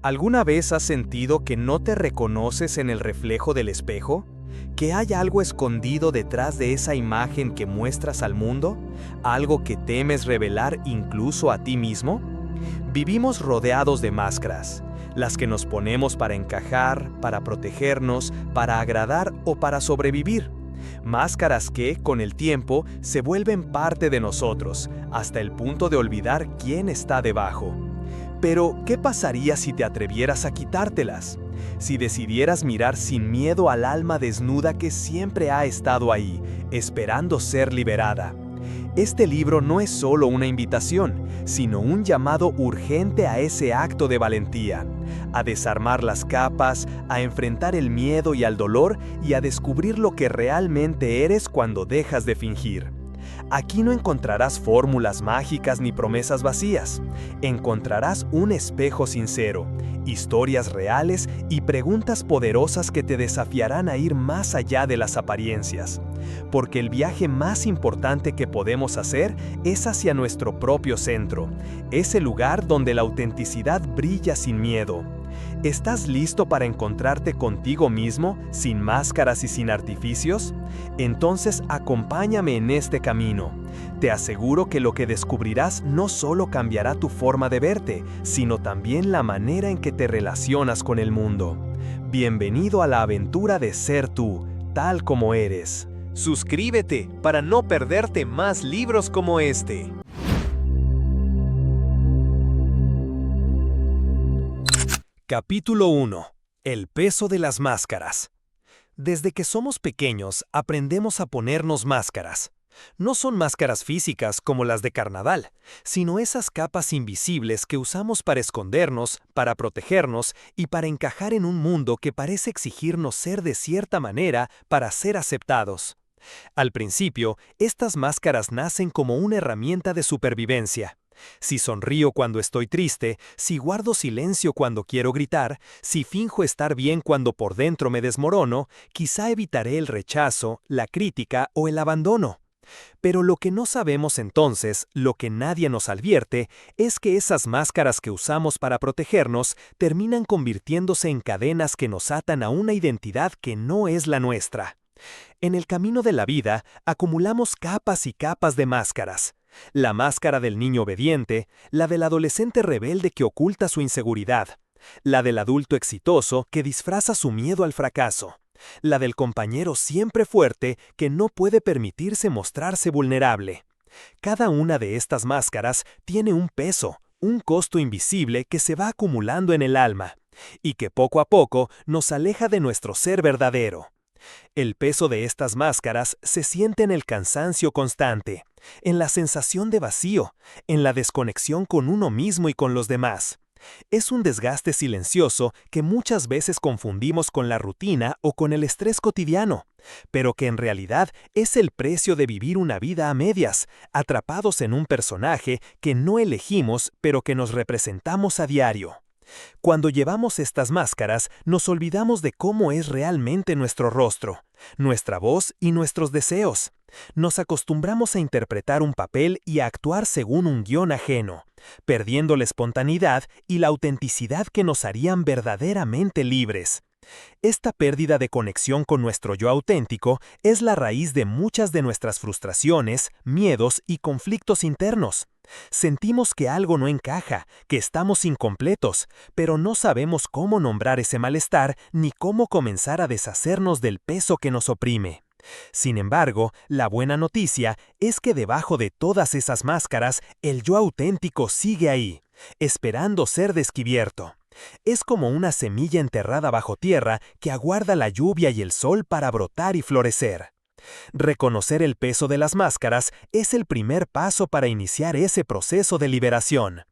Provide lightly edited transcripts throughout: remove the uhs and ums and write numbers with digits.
¿Alguna vez has sentido que no te reconoces en el reflejo del espejo? ¿Que hay algo escondido detrás de esa imagen que muestras al mundo? ¿Algo que temes revelar incluso a ti mismo? Vivimos rodeados de máscaras, las que nos ponemos para encajar, para protegernos, para agradar o para sobrevivir. Máscaras que, con el tiempo, se vuelven parte de nosotros, hasta el punto de olvidar quién está debajo. Pero, ¿qué pasaría si te atrevieras a quitártelas? Si decidieras mirar sin miedo al alma desnuda que siempre ha estado ahí, esperando ser liberada. Este libro no es solo una invitación, sino un llamado urgente a ese acto de valentía, a desarmar las capas, a enfrentar el miedo y al dolor y a descubrir lo que realmente eres cuando dejas de fingir. Aquí no encontrarás fórmulas mágicas ni promesas vacías. Encontrarás un espejo sincero, historias reales y preguntas poderosas que te desafiarán a ir más allá de las apariencias. Porque el viaje más importante que podemos hacer es hacia nuestro propio centro, ese lugar donde la autenticidad brilla sin miedo. ¿Estás listo para encontrarte contigo mismo, sin máscaras y sin artificios? Entonces acompáñame en este camino. Te aseguro que lo que descubrirás no solo cambiará tu forma de verte, sino también la manera en que te relacionas con el mundo. Bienvenido a la aventura de ser tú, tal como eres. Suscríbete para no perderte más libros como este. Capítulo 1. El peso de las máscaras. Desde que somos pequeños, aprendemos a ponernos máscaras. No son máscaras físicas como las de carnaval, sino esas capas invisibles que usamos para escondernos, para protegernos y para encajar en un mundo que parece exigirnos ser de cierta manera para ser aceptados. Al principio, estas máscaras nacen como una herramienta de supervivencia. Si sonrío cuando estoy triste, si guardo silencio cuando quiero gritar, si finjo estar bien cuando por dentro me desmorono, quizá evitaré el rechazo, la crítica o el abandono. Pero lo que no sabemos entonces, lo que nadie nos advierte, es que esas máscaras que usamos para protegernos terminan convirtiéndose en cadenas que nos atan a una identidad que no es la nuestra. En el camino de la vida, acumulamos capas y capas de máscaras. La máscara del niño obediente, la del adolescente rebelde que oculta su inseguridad, la del adulto exitoso que disfraza su miedo al fracaso, la del compañero siempre fuerte que no puede permitirse mostrarse vulnerable. Cada una de estas máscaras tiene un peso, un costo invisible que se va acumulando en el alma, y que poco a poco nos aleja de nuestro ser verdadero. El peso de estas máscaras se siente en el cansancio constante, en la sensación de vacío, en la desconexión con uno mismo y con los demás. Es un desgaste silencioso que muchas veces confundimos con la rutina o con el estrés cotidiano, pero que en realidad es el precio de vivir una vida a medias, atrapados en un personaje que no elegimos pero que nos representamos a diario. Cuando llevamos estas máscaras, nos olvidamos de cómo es realmente nuestro rostro, nuestra voz y nuestros deseos. Nos acostumbramos a interpretar un papel y a actuar según un guión ajeno, perdiendo la espontaneidad y la autenticidad que nos harían verdaderamente libres. Esta pérdida de conexión con nuestro yo auténtico es la raíz de muchas de nuestras frustraciones, miedos y conflictos internos. Sentimos que algo no encaja, que estamos incompletos, pero no sabemos cómo nombrar ese malestar ni cómo comenzar a deshacernos del peso que nos oprime. Sin embargo, la buena noticia es que debajo de todas esas máscaras, el yo auténtico sigue ahí, esperando ser descubierto. Es como una semilla enterrada bajo tierra que aguarda la lluvia y el sol para brotar y florecer. Reconocer el peso de las máscaras es el primer paso para iniciar ese proceso de liberación.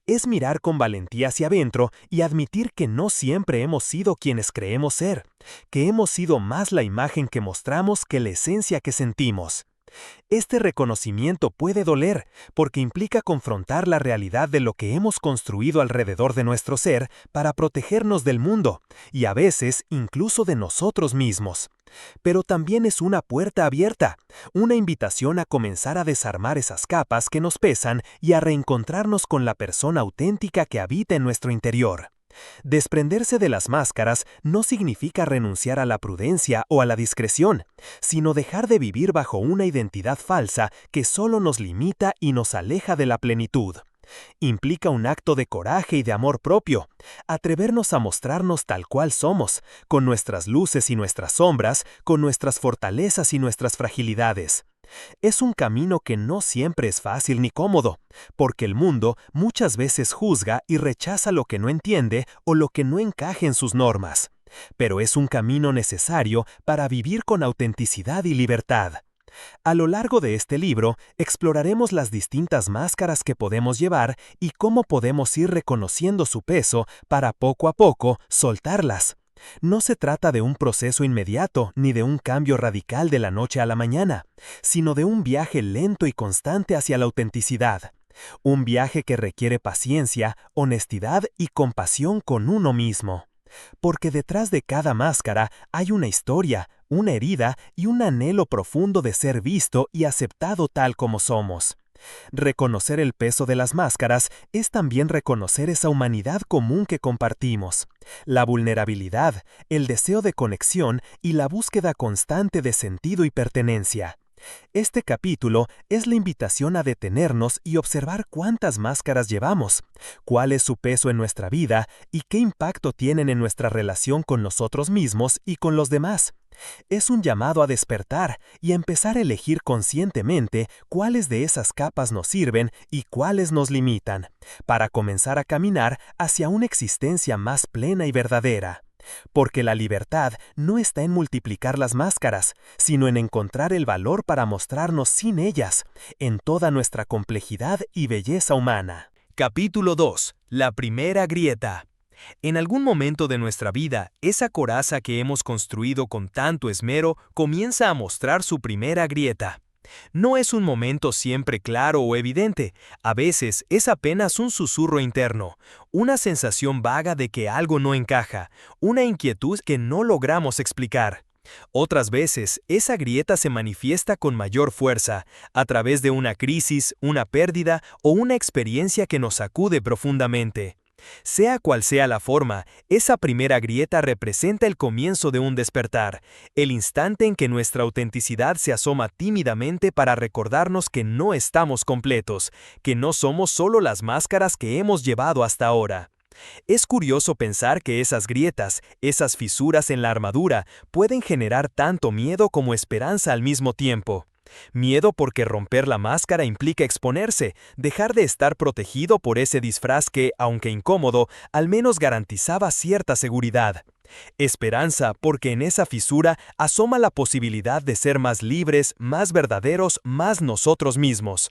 Es mirar con valentía hacia adentro y admitir que no siempre hemos sido quienes creemos ser, que hemos sido más la imagen que mostramos que la esencia que sentimos. Este reconocimiento puede doler porque implica confrontar la realidad de lo que hemos construido alrededor de nuestro ser para protegernos del mundo y a veces incluso de nosotros mismos. Pero también es una puerta abierta, una invitación a comenzar a desarmar esas capas que nos pesan y a reencontrarnos con la persona auténtica que habita en nuestro interior. Desprenderse de las máscaras no significa renunciar a la prudencia o a la discreción, sino dejar de vivir bajo una identidad falsa que solo nos limita y nos aleja de la plenitud. Implica un acto de coraje y de amor propio, atrevernos a mostrarnos tal cual somos, con nuestras luces y nuestras sombras, con nuestras fortalezas y nuestras fragilidades. Es un camino que no siempre es fácil ni cómodo, porque el mundo muchas veces juzga y rechaza lo que no entiende o lo que no encaje en sus normas. Pero es un camino necesario para vivir con autenticidad y libertad. A lo largo de este libro, exploraremos las distintas máscaras que podemos llevar y cómo podemos ir reconociendo su peso para poco a poco soltarlas. No se trata de un proceso inmediato ni de un cambio radical de la noche a la mañana, sino de un viaje lento y constante hacia la autenticidad. Un viaje que requiere paciencia, honestidad y compasión con uno mismo. Porque detrás de cada máscara hay una historia, una herida y un anhelo profundo de ser visto y aceptado tal como somos. Reconocer el peso de las máscaras es también reconocer esa humanidad común que compartimos, la vulnerabilidad, el deseo de conexión y la búsqueda constante de sentido y pertenencia. Este capítulo es la invitación a detenernos y observar cuántas máscaras llevamos, cuál es su peso en nuestra vida y qué impacto tienen en nuestra relación con nosotros mismos y con los demás. Es un llamado a despertar y a empezar a elegir conscientemente cuáles de esas capas nos sirven y cuáles nos limitan, para comenzar a caminar hacia una existencia más plena y verdadera. Porque la libertad no está en multiplicar las máscaras, sino en encontrar el valor para mostrarnos sin ellas, en toda nuestra complejidad y belleza humana. Capítulo 2. La primera grieta. En algún momento de nuestra vida, esa coraza que hemos construido con tanto esmero comienza a mostrar su primera grieta. No es un momento siempre claro o evidente, a veces es apenas un susurro interno, una sensación vaga de que algo no encaja, una inquietud que no logramos explicar. Otras veces, esa grieta se manifiesta con mayor fuerza, a través de una crisis, una pérdida o una experiencia que nos sacude profundamente. Sea cual sea la forma, esa primera grieta representa el comienzo de un despertar, el instante en que nuestra autenticidad se asoma tímidamente para recordarnos que no estamos completos, que no somos solo las máscaras que hemos llevado hasta ahora. Es curioso pensar que esas grietas, esas fisuras en la armadura, pueden generar tanto miedo como esperanza al mismo tiempo. Miedo porque romper la máscara implica exponerse, dejar de estar protegido por ese disfraz que, aunque incómodo, al menos garantizaba cierta seguridad. Esperanza porque en esa fisura asoma la posibilidad de ser más libres, más verdaderos, más nosotros mismos.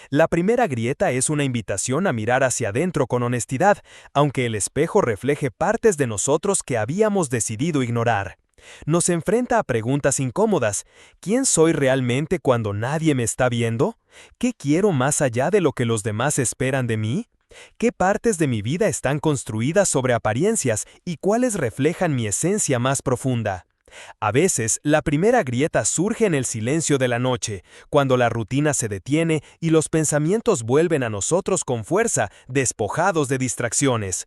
La primera grieta es una invitación a mirar hacia adentro con honestidad, aunque el espejo refleje partes de nosotros que habíamos decidido ignorar. Nos enfrenta a preguntas incómodas. ¿Quién soy realmente cuando nadie me está viendo? ¿Qué quiero más allá de lo que los demás esperan de mí? ¿Qué partes de mi vida están construidas sobre apariencias y cuáles reflejan mi esencia más profunda? A veces, la primera grieta surge en el silencio de la noche, cuando la rutina se detiene y los pensamientos vuelven a nosotros con fuerza, despojados de distracciones.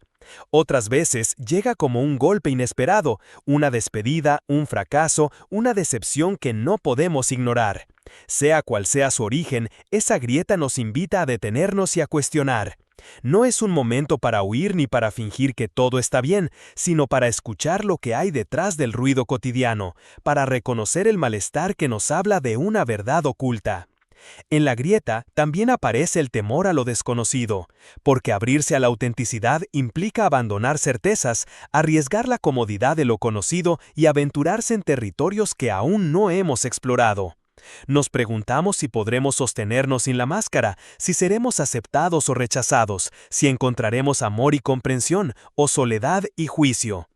Otras veces llega como un golpe inesperado, una despedida, un fracaso, una decepción que no podemos ignorar. Sea cual sea su origen, esa grieta nos invita a detenernos y a cuestionar. No es un momento para huir ni para fingir que todo está bien, sino para escuchar lo que hay detrás del ruido cotidiano, para reconocer el malestar que nos habla de una verdad oculta. En la grieta también aparece el temor a lo desconocido, porque abrirse a la autenticidad implica abandonar certezas, arriesgar la comodidad de lo conocido y aventurarse en territorios que aún no hemos explorado. Nos preguntamos si podremos sostenernos sin la máscara, si seremos aceptados o rechazados, si encontraremos amor y comprensión, o soledad y juicio.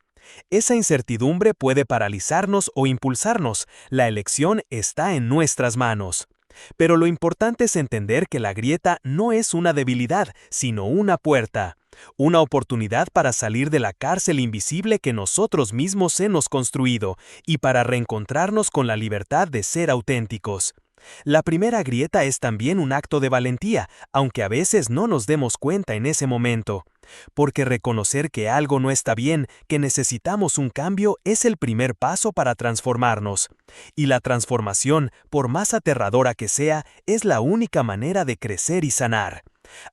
Esa incertidumbre puede paralizarnos o impulsarnos, la elección está en nuestras manos. Pero lo importante es entender que la grieta no es una debilidad, sino una puerta. Una oportunidad para salir de la cárcel invisible que nosotros mismos hemos construido y para reencontrarnos con la libertad de ser auténticos. La primera grieta es también un acto de valentía, aunque a veces no nos demos cuenta en ese momento. Porque reconocer que algo no está bien, que necesitamos un cambio, es el primer paso para transformarnos. Y la transformación, por más aterradora que sea, es la única manera de crecer y sanar.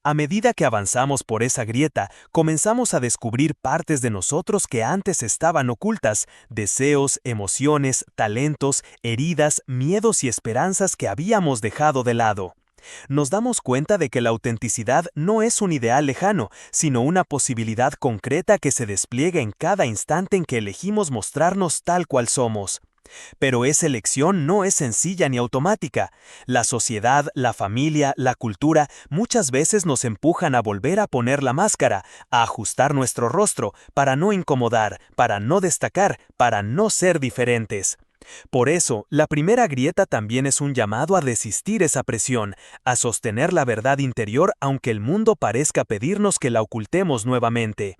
A medida que avanzamos por esa grieta, comenzamos a descubrir partes de nosotros que antes estaban ocultas, deseos, emociones, talentos, heridas, miedos y esperanzas que habíamos dejado de lado. Nos damos cuenta de que la autenticidad no es un ideal lejano, sino una posibilidad concreta que se despliega en cada instante en que elegimos mostrarnos tal cual somos. Pero esa elección no es sencilla ni automática. La sociedad, la familia, la cultura muchas veces nos empujan a volver a poner la máscara, a ajustar nuestro rostro, para no incomodar, para no destacar, para no ser diferentes. Por eso, la primera grieta también es un llamado a resistir esa presión, a sostener la verdad interior aunque el mundo parezca pedirnos que la ocultemos nuevamente.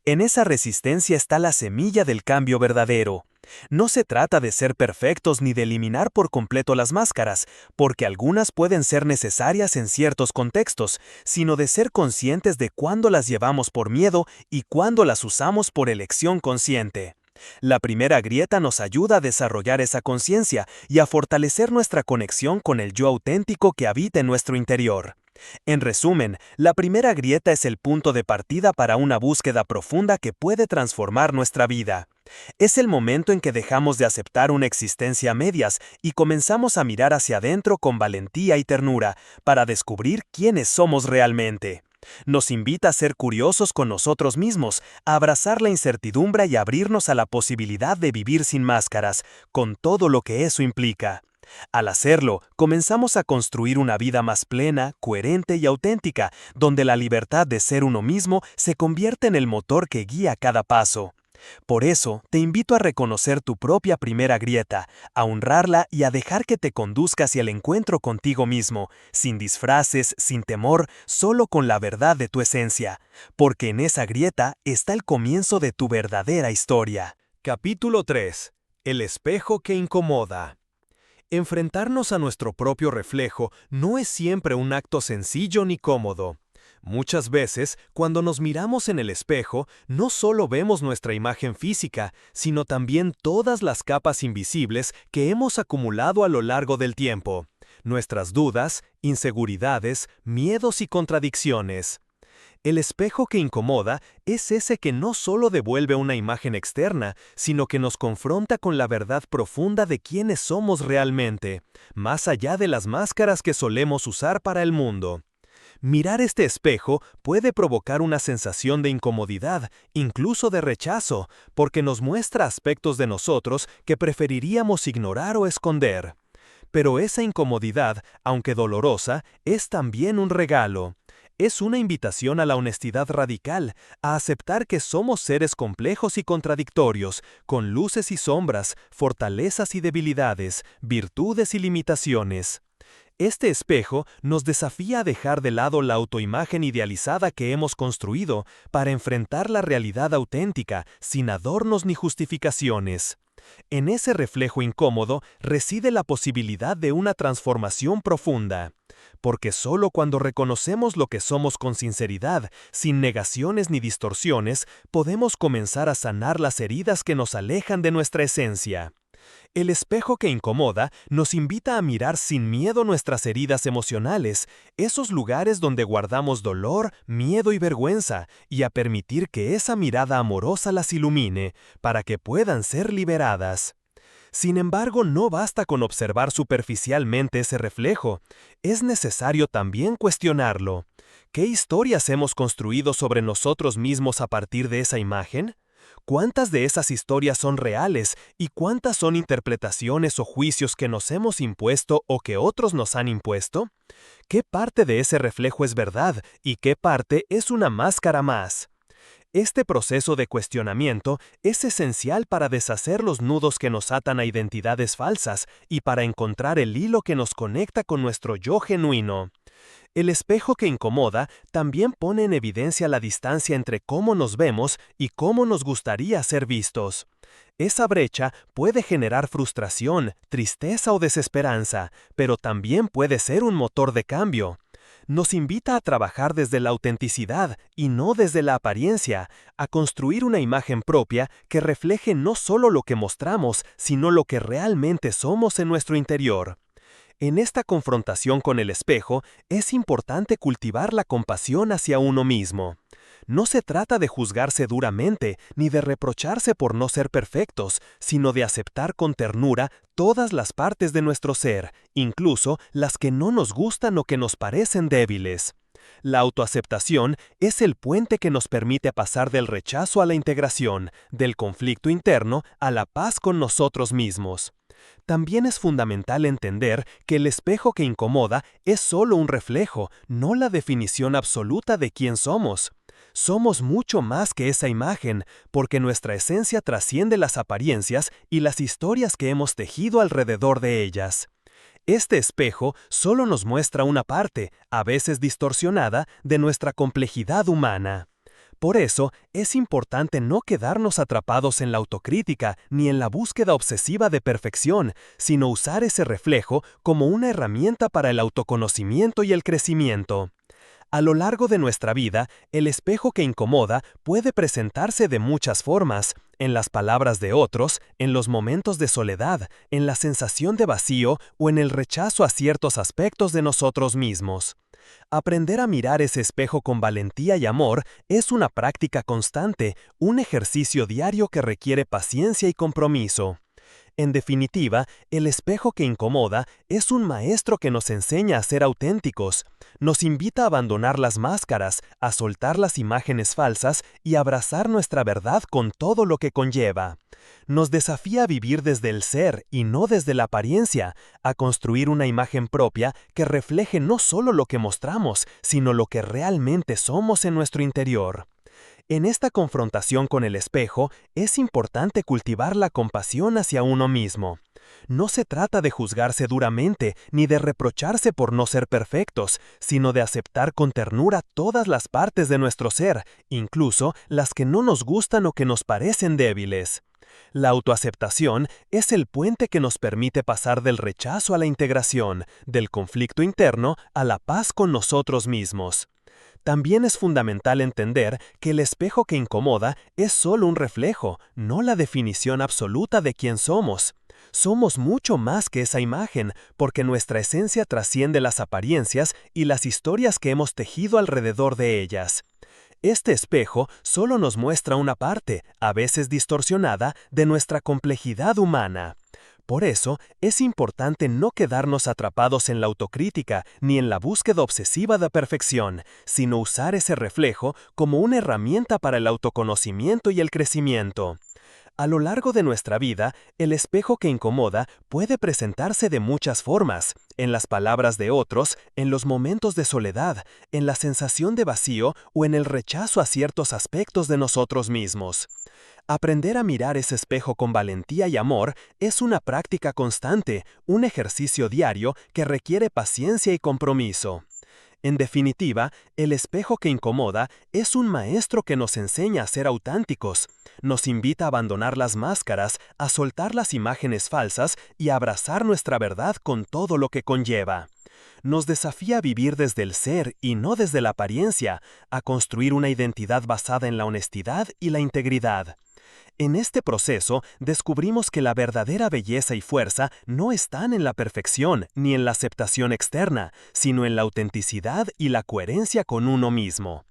En esa resistencia está la semilla del cambio verdadero. No se trata de ser perfectos ni de eliminar por completo las máscaras, porque algunas pueden ser necesarias en ciertos contextos, sino de ser conscientes de cuándo las llevamos por miedo y cuándo las usamos por elección consciente. La primera grieta nos ayuda a desarrollar esa conciencia y a fortalecer nuestra conexión con el yo auténtico que habita en nuestro interior. En resumen, la primera grieta es el punto de partida para una búsqueda profunda que puede transformar nuestra vida. Es el momento en que dejamos de aceptar una existencia a medias y comenzamos a mirar hacia adentro con valentía y ternura para descubrir quiénes somos realmente. Nos invita a ser curiosos con nosotros mismos, a abrazar la incertidumbre y a abrirnos a la posibilidad de vivir sin máscaras, con todo lo que eso implica. Al hacerlo, comenzamos a construir una vida más plena, coherente y auténtica, donde la libertad de ser uno mismo se convierte en el motor que guía cada paso. Por eso, te invito a reconocer tu propia primera grieta, a honrarla y a dejar que te conduzca hacia el encuentro contigo mismo, sin disfraces, sin temor, solo con la verdad de tu esencia, porque en esa grieta está el comienzo de tu verdadera historia. Capítulo 3. El espejo que incomoda. Enfrentarnos a nuestro propio reflejo no es siempre un acto sencillo ni cómodo. Muchas veces, cuando nos miramos en el espejo, no solo vemos nuestra imagen física, sino también todas las capas invisibles que hemos acumulado a lo largo del tiempo. Nuestras dudas, inseguridades, miedos y contradicciones. El espejo que incomoda es ese que no solo devuelve una imagen externa, sino que nos confronta con la verdad profunda de quiénes somos realmente, más allá de las máscaras que solemos usar para el mundo. Mirar este espejo puede provocar una sensación de incomodidad, incluso de rechazo, porque nos muestra aspectos de nosotros que preferiríamos ignorar o esconder. Pero esa incomodidad, aunque dolorosa, es también un regalo. Es una invitación a la honestidad radical, a aceptar que somos seres complejos y contradictorios, con luces y sombras, fortalezas y debilidades, virtudes y limitaciones. Este espejo nos desafía a dejar de lado la autoimagen idealizada que hemos construido para enfrentar la realidad auténtica, sin adornos ni justificaciones. En ese reflejo incómodo reside la posibilidad de una transformación profunda. Porque solo cuando reconocemos lo que somos con sinceridad, sin negaciones ni distorsiones, podemos comenzar a sanar las heridas que nos alejan de nuestra esencia. El espejo que incomoda nos invita a mirar sin miedo nuestras heridas emocionales, esos lugares donde guardamos dolor, miedo y vergüenza, y a permitir que esa mirada amorosa las ilumine, para que puedan ser liberadas. Sin embargo, no basta con observar superficialmente ese reflejo, es necesario también cuestionarlo. ¿Qué historias hemos construido sobre nosotros mismos a partir de esa imagen? ¿Cuántas de esas historias son reales y cuántas son interpretaciones o juicios que nos hemos impuesto o que otros nos han impuesto? ¿Qué parte de ese reflejo es verdad y qué parte es una máscara más? Este proceso de cuestionamiento es esencial para deshacer los nudos que nos atan a identidades falsas y para encontrar el hilo que nos conecta con nuestro yo genuino. El espejo que incomoda también pone en evidencia la distancia entre cómo nos vemos y cómo nos gustaría ser vistos. Esa brecha puede generar frustración, tristeza o desesperanza, pero también puede ser un motor de cambio. Nos invita a trabajar desde la autenticidad y no desde la apariencia, a construir una imagen propia que refleje no solo lo que mostramos, sino lo que realmente somos en nuestro interior. En esta confrontación con el espejo, es importante cultivar la compasión hacia uno mismo. No se trata de juzgarse duramente ni de reprocharse por no ser perfectos, sino de aceptar con ternura todas las partes de nuestro ser, incluso las que no nos gustan o que nos parecen débiles. La autoaceptación es el puente que nos permite pasar del rechazo a la integración, del conflicto interno a la paz con nosotros mismos. También es fundamental entender que el espejo que incomoda es solo un reflejo, no la definición absoluta de quién somos. Somos mucho más que esa imagen, porque nuestra esencia trasciende las apariencias y las historias que hemos tejido alrededor de ellas. Este espejo solo nos muestra una parte, a veces distorsionada, de nuestra complejidad humana. Por eso, es importante no quedarnos atrapados en la autocrítica ni en la búsqueda obsesiva de perfección, sino usar ese reflejo como una herramienta para el autoconocimiento y el crecimiento. A lo largo de nuestra vida, el espejo que incomoda puede presentarse de muchas formas, en las palabras de otros, en los momentos de soledad, en la sensación de vacío o en el rechazo a ciertos aspectos de nosotros mismos. Aprender a mirar ese espejo con valentía y amor es una práctica constante, un ejercicio diario que requiere paciencia y compromiso. En definitiva, el espejo que incomoda es un maestro que nos enseña a ser auténticos, nos invita a abandonar las máscaras, a soltar las imágenes falsas y a abrazar nuestra verdad con todo lo que conlleva. Nos desafía a vivir desde el ser y no desde la apariencia, a construir una imagen propia que refleje no solo lo que mostramos, sino lo que realmente somos en nuestro interior. En esta confrontación con el espejo, es importante cultivar la compasión hacia uno mismo. No se trata de juzgarse duramente ni de reprocharse por no ser perfectos, sino de aceptar con ternura todas las partes de nuestro ser, incluso las que no nos gustan o que nos parecen débiles. La autoaceptación es el puente que nos permite pasar del rechazo a la integración, del conflicto interno a la paz con nosotros mismos. También es fundamental entender que el espejo que incomoda es solo un reflejo, no la definición absoluta de quién somos. Somos mucho más que esa imagen, porque nuestra esencia trasciende las apariencias y las historias que hemos tejido alrededor de ellas. Este espejo solo nos muestra una parte, a veces distorsionada, de nuestra complejidad humana. Por eso, es importante no quedarnos atrapados en la autocrítica ni en la búsqueda obsesiva de perfección, sino usar ese reflejo como una herramienta para el autoconocimiento y el crecimiento. A lo largo de nuestra vida, el espejo que incomoda puede presentarse de muchas formas, en las palabras de otros, en los momentos de soledad, en la sensación de vacío o en el rechazo a ciertos aspectos de nosotros mismos. Aprender a mirar ese espejo con valentía y amor es una práctica constante, un ejercicio diario que requiere paciencia y compromiso. En definitiva, el espejo que incomoda es un maestro que nos enseña a ser auténticos, nos invita a abandonar las máscaras, a soltar las imágenes falsas y a abrazar nuestra verdad con todo lo que conlleva. Nos desafía a vivir desde el ser y no desde la apariencia, a construir una identidad basada en la honestidad y la integridad. En este proceso, descubrimos que la verdadera belleza y fuerza no están en la perfección ni en la aceptación externa, sino en la autenticidad y la coherencia con uno mismo.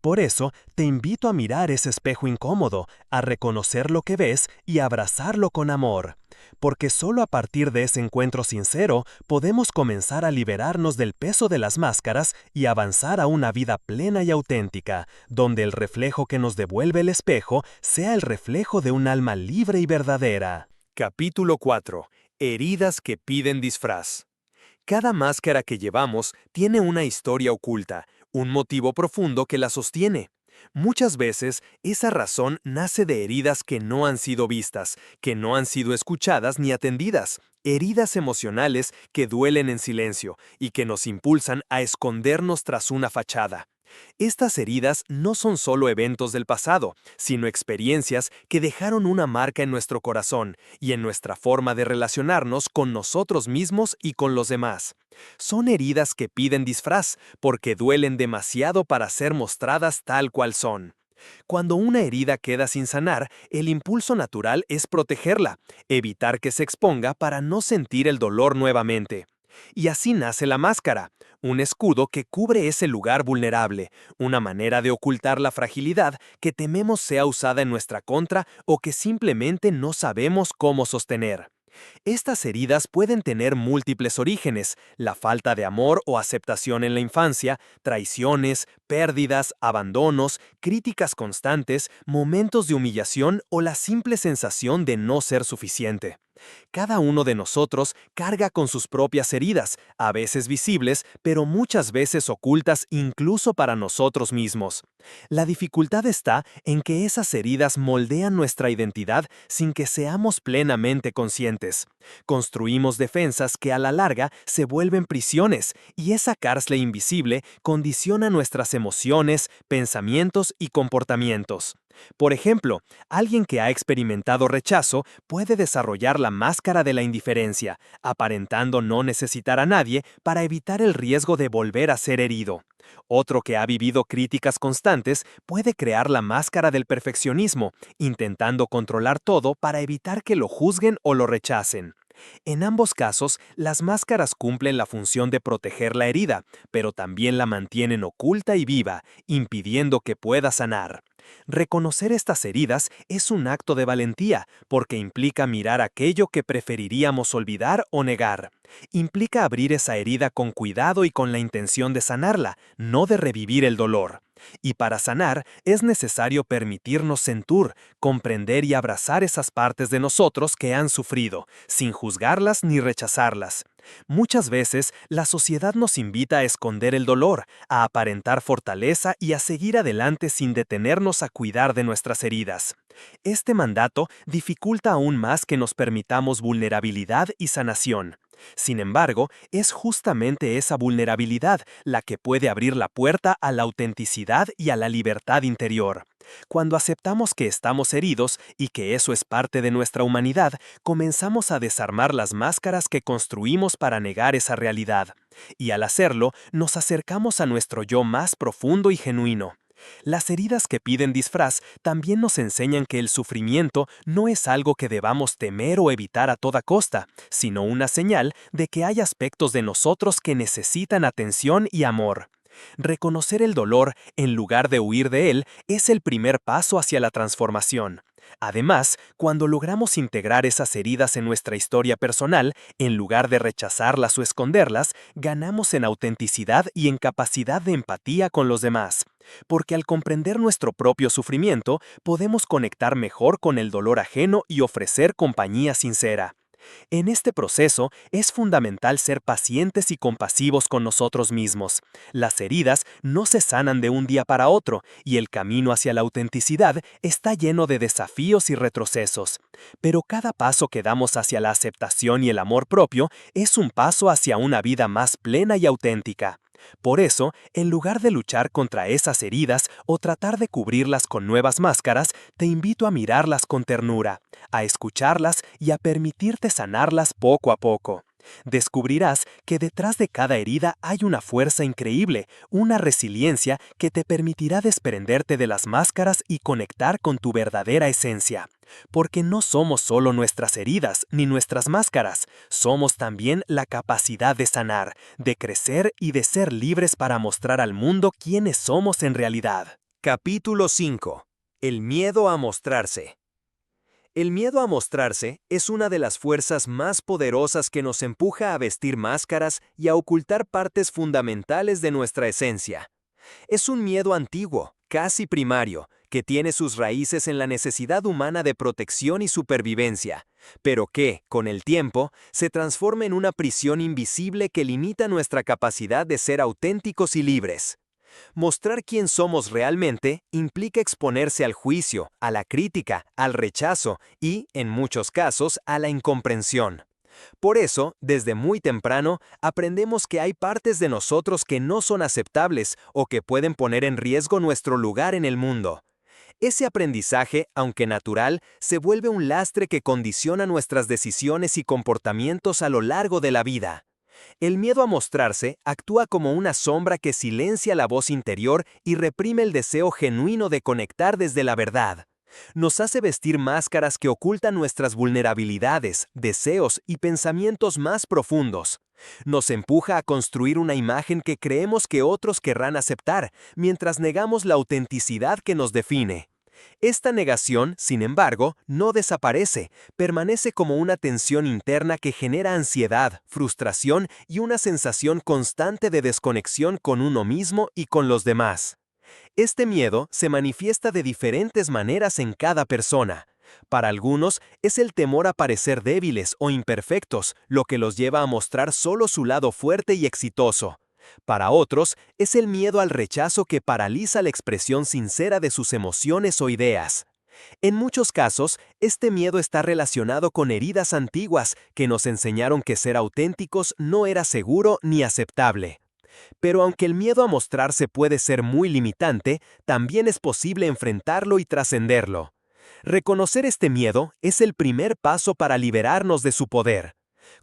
Por eso, te invito a mirar ese espejo incómodo, a reconocer lo que ves y a abrazarlo con amor. Porque solo a partir de ese encuentro sincero podemos comenzar a liberarnos del peso de las máscaras y avanzar a una vida plena y auténtica, donde el reflejo que nos devuelve el espejo sea el reflejo de un alma libre y verdadera. Capítulo 4. Heridas que piden disfraz. Cada máscara que llevamos tiene una historia oculta, un motivo profundo que la sostiene. Muchas veces, esa razón nace de heridas que no han sido vistas, que no han sido escuchadas ni atendidas, heridas emocionales que duelen en silencio y que nos impulsan a escondernos tras una fachada. Estas heridas no son solo eventos del pasado, sino experiencias que dejaron una marca en nuestro corazón y en nuestra forma de relacionarnos con nosotros mismos y con los demás. Son heridas que piden disfraz porque duelen demasiado para ser mostradas tal cual son. Cuando una herida queda sin sanar, el impulso natural es protegerla, evitar que se exponga para no sentir el dolor nuevamente. Y así nace la máscara, un escudo que cubre ese lugar vulnerable, una manera de ocultar la fragilidad que tememos sea usada en nuestra contra o que simplemente no sabemos cómo sostener. Estas heridas pueden tener múltiples orígenes: la falta de amor o aceptación en la infancia, traiciones, pérdidas, abandonos, críticas constantes, momentos de humillación o la simple sensación de no ser suficiente. Cada uno de nosotros carga con sus propias heridas, a veces visibles, pero muchas veces ocultas incluso para nosotros mismos. La dificultad está en que esas heridas moldean nuestra identidad sin que seamos plenamente conscientes. Construimos defensas que a la larga se vuelven prisiones, y esa cárcel invisible condiciona nuestras emociones, pensamientos y comportamientos. Por ejemplo, alguien que ha experimentado rechazo puede desarrollar la máscara de la indiferencia, aparentando no necesitar a nadie para evitar el riesgo de volver a ser herido. Otro que ha vivido críticas constantes puede crear la máscara del perfeccionismo, intentando controlar todo para evitar que lo juzguen o lo rechacen. En ambos casos, las máscaras cumplen la función de proteger la herida, pero también la mantienen oculta y viva, impidiendo que pueda sanar. Reconocer estas heridas es un acto de valentía, porque implica mirar aquello que preferiríamos olvidar o negar. Implica abrir esa herida con cuidado y con la intención de sanarla, no de revivir el dolor. Y para sanar es necesario permitirnos sentir, comprender y abrazar esas partes de nosotros que han sufrido, sin juzgarlas ni rechazarlas. Muchas veces, la sociedad nos invita a esconder el dolor, a aparentar fortaleza y a seguir adelante sin detenernos a cuidar de nuestras heridas. Este mandato dificulta aún más que nos permitamos vulnerabilidad y sanación. Sin embargo, es justamente esa vulnerabilidad la que puede abrir la puerta a la autenticidad y a la libertad interior. Cuando aceptamos que estamos heridos y que eso es parte de nuestra humanidad, comenzamos a desarmar las máscaras que construimos para negar esa realidad. Y al hacerlo, nos acercamos a nuestro yo más profundo y genuino. Las heridas que piden disfraz también nos enseñan que el sufrimiento no es algo que debamos temer o evitar a toda costa, sino una señal de que hay aspectos de nosotros que necesitan atención y amor. Reconocer el dolor, en lugar de huir de él, es el primer paso hacia la transformación. Además, cuando logramos integrar esas heridas en nuestra historia personal, en lugar de rechazarlas o esconderlas, ganamos en autenticidad y en capacidad de empatía con los demás. Porque al comprender nuestro propio sufrimiento, podemos conectar mejor con el dolor ajeno y ofrecer compañía sincera. En este proceso, es fundamental ser pacientes y compasivos con nosotros mismos. Las heridas no se sanan de un día para otro, y el camino hacia la autenticidad está lleno de desafíos y retrocesos. Pero cada paso que damos hacia la aceptación y el amor propio es un paso hacia una vida más plena y auténtica. Por eso, en lugar de luchar contra esas heridas o tratar de cubrirlas con nuevas máscaras, te invito a mirarlas con ternura, a escucharlas y a permitirte sanarlas poco a poco. Descubrirás que detrás de cada herida hay una fuerza increíble, una resiliencia que te permitirá desprenderte de las máscaras y conectar con tu verdadera esencia. Porque no somos solo nuestras heridas ni nuestras máscaras, somos también la capacidad de sanar, de crecer y de ser libres para mostrar al mundo quiénes somos en realidad. Capítulo 5. El miedo a mostrarse. El miedo a mostrarse es una de las fuerzas más poderosas que nos empuja a vestir máscaras y a ocultar partes fundamentales de nuestra esencia. Es un miedo antiguo, casi primario, que tiene sus raíces en la necesidad humana de protección y supervivencia, pero que, con el tiempo, se transforma en una prisión invisible que limita nuestra capacidad de ser auténticos y libres. Mostrar quién somos realmente implica exponerse al juicio, a la crítica, al rechazo y, en muchos casos, a la incomprensión. Por eso, desde muy temprano, aprendemos que hay partes de nosotros que no son aceptables o que pueden poner en riesgo nuestro lugar en el mundo. Ese aprendizaje, aunque natural, se vuelve un lastre que condiciona nuestras decisiones y comportamientos a lo largo de la vida. El miedo a mostrarse actúa como una sombra que silencia la voz interior y reprime el deseo genuino de conectar desde la verdad. Nos hace vestir máscaras que ocultan nuestras vulnerabilidades, deseos y pensamientos más profundos. Nos empuja a construir una imagen que creemos que otros querrán aceptar, mientras negamos la autenticidad que nos define. Esta negación, sin embargo, no desaparece, permanece como una tensión interna que genera ansiedad, frustración y una sensación constante de desconexión con uno mismo y con los demás. Este miedo se manifiesta de diferentes maneras en cada persona. Para algunos, es el temor a parecer débiles o imperfectos, lo que los lleva a mostrar solo su lado fuerte y exitoso. Para otros, es el miedo al rechazo que paraliza la expresión sincera de sus emociones o ideas. En muchos casos, este miedo está relacionado con heridas antiguas que nos enseñaron que ser auténticos no era seguro ni aceptable. Pero aunque el miedo a mostrarse puede ser muy limitante, también es posible enfrentarlo y trascenderlo. Reconocer este miedo es el primer paso para liberarnos de su poder.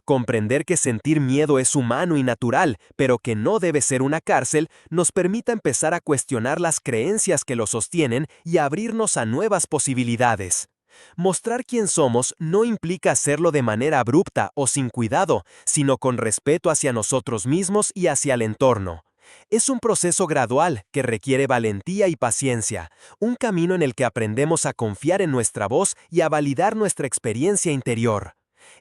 Comprender que sentir miedo es humano y natural, pero que no debe ser una cárcel, nos permite empezar a cuestionar las creencias que lo sostienen y a abrirnos a nuevas posibilidades. Mostrar quién somos no implica hacerlo de manera abrupta o sin cuidado, sino con respeto hacia nosotros mismos y hacia el entorno. Es un proceso gradual que requiere valentía y paciencia, un camino en el que aprendemos a confiar en nuestra voz y a validar nuestra experiencia interior.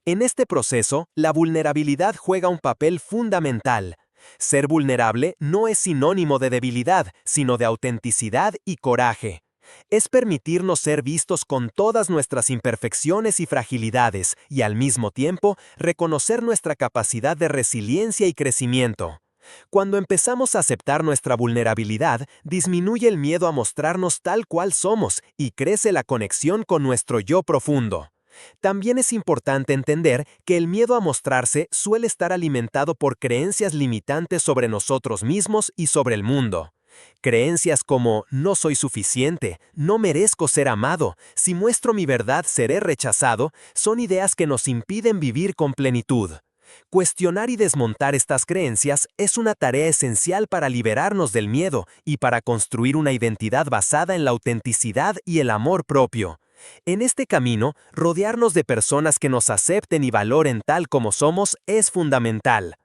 En este proceso, la vulnerabilidad juega un papel fundamental. Ser vulnerable no es sinónimo de debilidad, sino de autenticidad y coraje. Es permitirnos ser vistos con todas nuestras imperfecciones y fragilidades, y al mismo tiempo reconocer nuestra capacidad de resiliencia y crecimiento. Cuando empezamos a aceptar nuestra vulnerabilidad, disminuye el miedo a mostrarnos tal cual somos y crece la conexión con nuestro yo profundo. También es importante entender que el miedo a mostrarse suele estar alimentado por creencias limitantes sobre nosotros mismos y sobre el mundo. Creencias como no soy suficiente, no merezco ser amado, si muestro mi verdad seré rechazado, son ideas que nos impiden vivir con plenitud. Cuestionar y desmontar estas creencias es una tarea esencial para liberarnos del miedo y para construir una identidad basada en la autenticidad y el amor propio. En este camino, rodearnos de personas que nos acepten y valoren tal como somos es fundamental.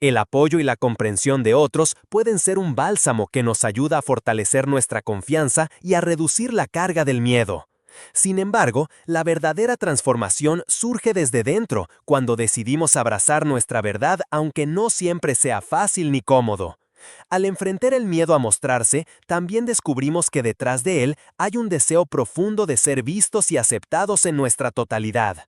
El apoyo y la comprensión de otros pueden ser un bálsamo que nos ayuda a fortalecer nuestra confianza y a reducir la carga del miedo. Sin embargo, la verdadera transformación surge desde dentro, cuando decidimos abrazar nuestra verdad aunque no siempre sea fácil ni cómodo. Al enfrentar el miedo a mostrarse, también descubrimos que detrás de él hay un deseo profundo de ser vistos y aceptados en nuestra totalidad.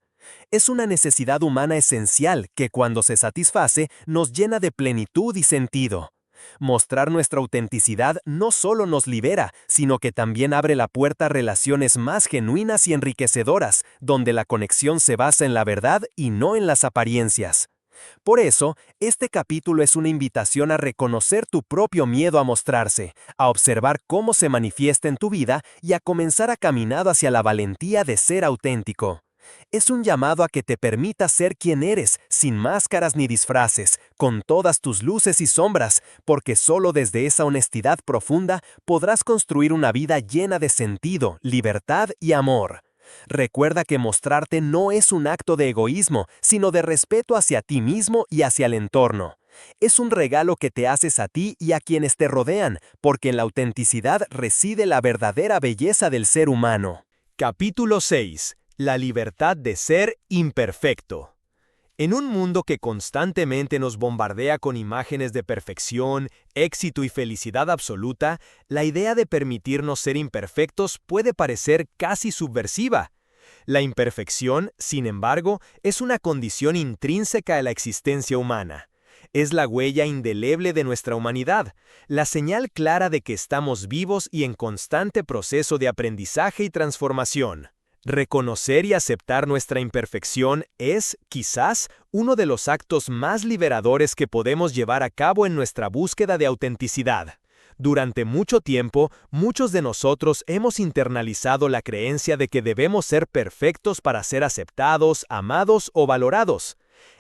Es una necesidad humana esencial que cuando se satisface nos llena de plenitud y sentido. Mostrar nuestra autenticidad no solo nos libera, sino que también abre la puerta a relaciones más genuinas y enriquecedoras, donde la conexión se basa en la verdad y no en las apariencias. Por eso, este capítulo es una invitación a reconocer tu propio miedo a mostrarse, a observar cómo se manifiesta en tu vida y a comenzar a caminar hacia la valentía de ser auténtico. Es un llamado a que te permitas ser quien eres, sin máscaras ni disfraces, con todas tus luces y sombras, porque solo desde esa honestidad profunda podrás construir una vida llena de sentido, libertad y amor. Recuerda que mostrarte no es un acto de egoísmo, sino de respeto hacia ti mismo y hacia el entorno. Es un regalo que te haces a ti y a quienes te rodean, porque en la autenticidad reside la verdadera belleza del ser humano. Capítulo 6. La libertad de ser imperfecto. En un mundo que constantemente nos bombardea con imágenes de perfección, éxito y felicidad absoluta, la idea de permitirnos ser imperfectos puede parecer casi subversiva. La imperfección, sin embargo, es una condición intrínseca de la existencia humana. Es la huella indeleble de nuestra humanidad, la señal clara de que estamos vivos y en constante proceso de aprendizaje y transformación. Reconocer y aceptar nuestra imperfección es, quizás, uno de los actos más liberadores que podemos llevar a cabo en nuestra búsqueda de autenticidad. Durante mucho tiempo, muchos de nosotros hemos internalizado la creencia de que debemos ser perfectos para ser aceptados, amados o valorados.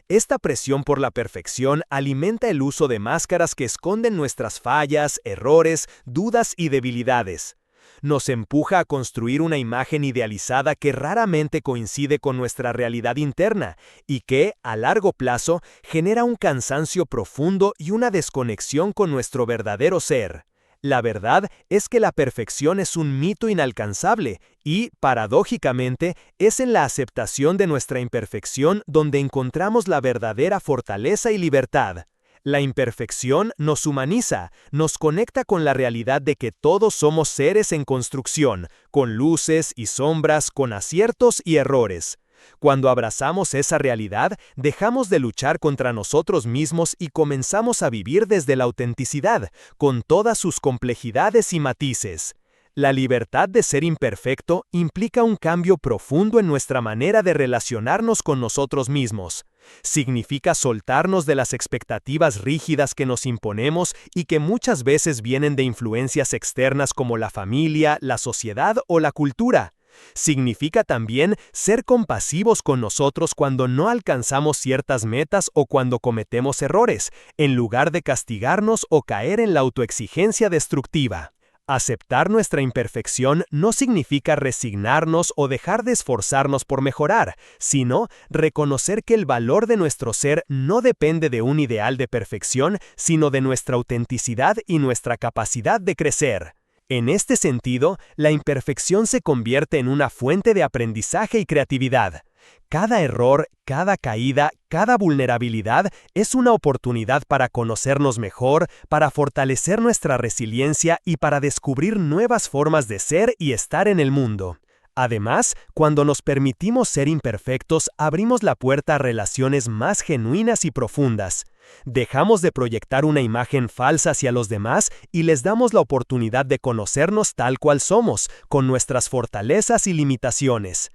Esta presión por la perfección alimenta el uso de máscaras que esconden nuestras fallas, errores, dudas y debilidades. Nos empuja a construir una imagen idealizada que raramente coincide con nuestra realidad interna y que, a largo plazo, genera un cansancio profundo y una desconexión con nuestro verdadero ser. La verdad es que la perfección es un mito inalcanzable y, paradójicamente, es en la aceptación de nuestra imperfección donde encontramos la verdadera fortaleza y libertad. La imperfección nos humaniza, nos conecta con la realidad de que todos somos seres en construcción, con luces y sombras, con aciertos y errores. Cuando abrazamos esa realidad, dejamos de luchar contra nosotros mismos y comenzamos a vivir desde la autenticidad, con todas sus complejidades y matices. La libertad de ser imperfecto implica un cambio profundo en nuestra manera de relacionarnos con nosotros mismos. Significa soltarnos de las expectativas rígidas que nos imponemos y que muchas veces vienen de influencias externas como la familia, la sociedad o la cultura. Significa también ser compasivos con nosotros cuando no alcanzamos ciertas metas o cuando cometemos errores, en lugar de castigarnos o caer en la autoexigencia destructiva. Aceptar nuestra imperfección no significa resignarnos o dejar de esforzarnos por mejorar, sino reconocer que el valor de nuestro ser no depende de un ideal de perfección, sino de nuestra autenticidad y nuestra capacidad de crecer. En este sentido, la imperfección se convierte en una fuente de aprendizaje y creatividad. Cada error, cada caída, cada vulnerabilidad es una oportunidad para conocernos mejor, para fortalecer nuestra resiliencia y para descubrir nuevas formas de ser y estar en el mundo. Además, cuando nos permitimos ser imperfectos, abrimos la puerta a relaciones más genuinas y profundas. Dejamos de proyectar una imagen falsa hacia los demás y les damos la oportunidad de conocernos tal cual somos, con nuestras fortalezas y limitaciones.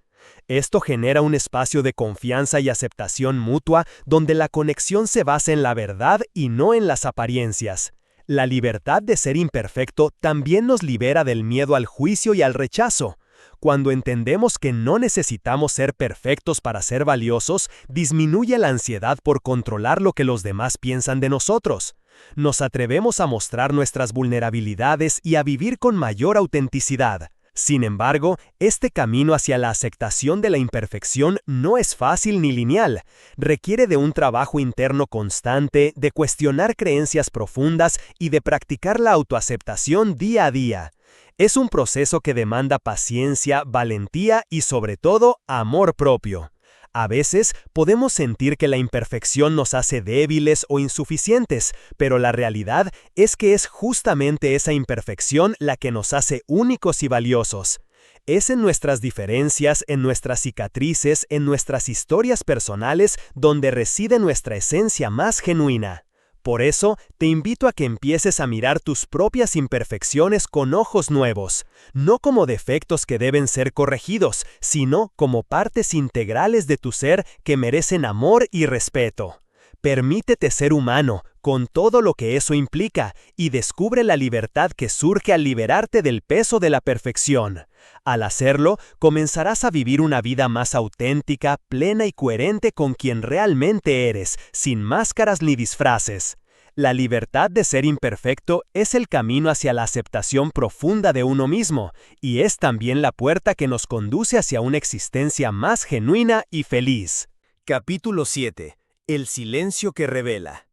Esto genera un espacio de confianza y aceptación mutua donde la conexión se basa en la verdad y no en las apariencias. La libertad de ser imperfecto también nos libera del miedo al juicio y al rechazo. Cuando entendemos que no necesitamos ser perfectos para ser valiosos, disminuye la ansiedad por controlar lo que los demás piensan de nosotros. Nos atrevemos a mostrar nuestras vulnerabilidades y a vivir con mayor autenticidad. Sin embargo, este camino hacia la aceptación de la imperfección no es fácil ni lineal. Requiere de un trabajo interno constante, de cuestionar creencias profundas y de practicar la autoaceptación día a día. Es un proceso que demanda paciencia, valentía y, sobre todo, amor propio. A veces podemos sentir que la imperfección nos hace débiles o insuficientes, pero la realidad es que es justamente esa imperfección la que nos hace únicos y valiosos. Es en nuestras diferencias, en nuestras cicatrices, en nuestras historias personales donde reside nuestra esencia más genuina. Por eso, te invito a que empieces a mirar tus propias imperfecciones con ojos nuevos, no como defectos que deben ser corregidos, sino como partes integrales de tu ser que merecen amor y respeto. Permítete ser humano, con todo lo que eso implica, y descubre la libertad que surge al liberarte del peso de la perfección. Al hacerlo, comenzarás a vivir una vida más auténtica, plena y coherente con quien realmente eres, sin máscaras ni disfraces. La libertad de ser imperfecto es el camino hacia la aceptación profunda de uno mismo, y es también la puerta que nos conduce hacia una existencia más genuina y feliz. Capítulo 7. El silencio que revela.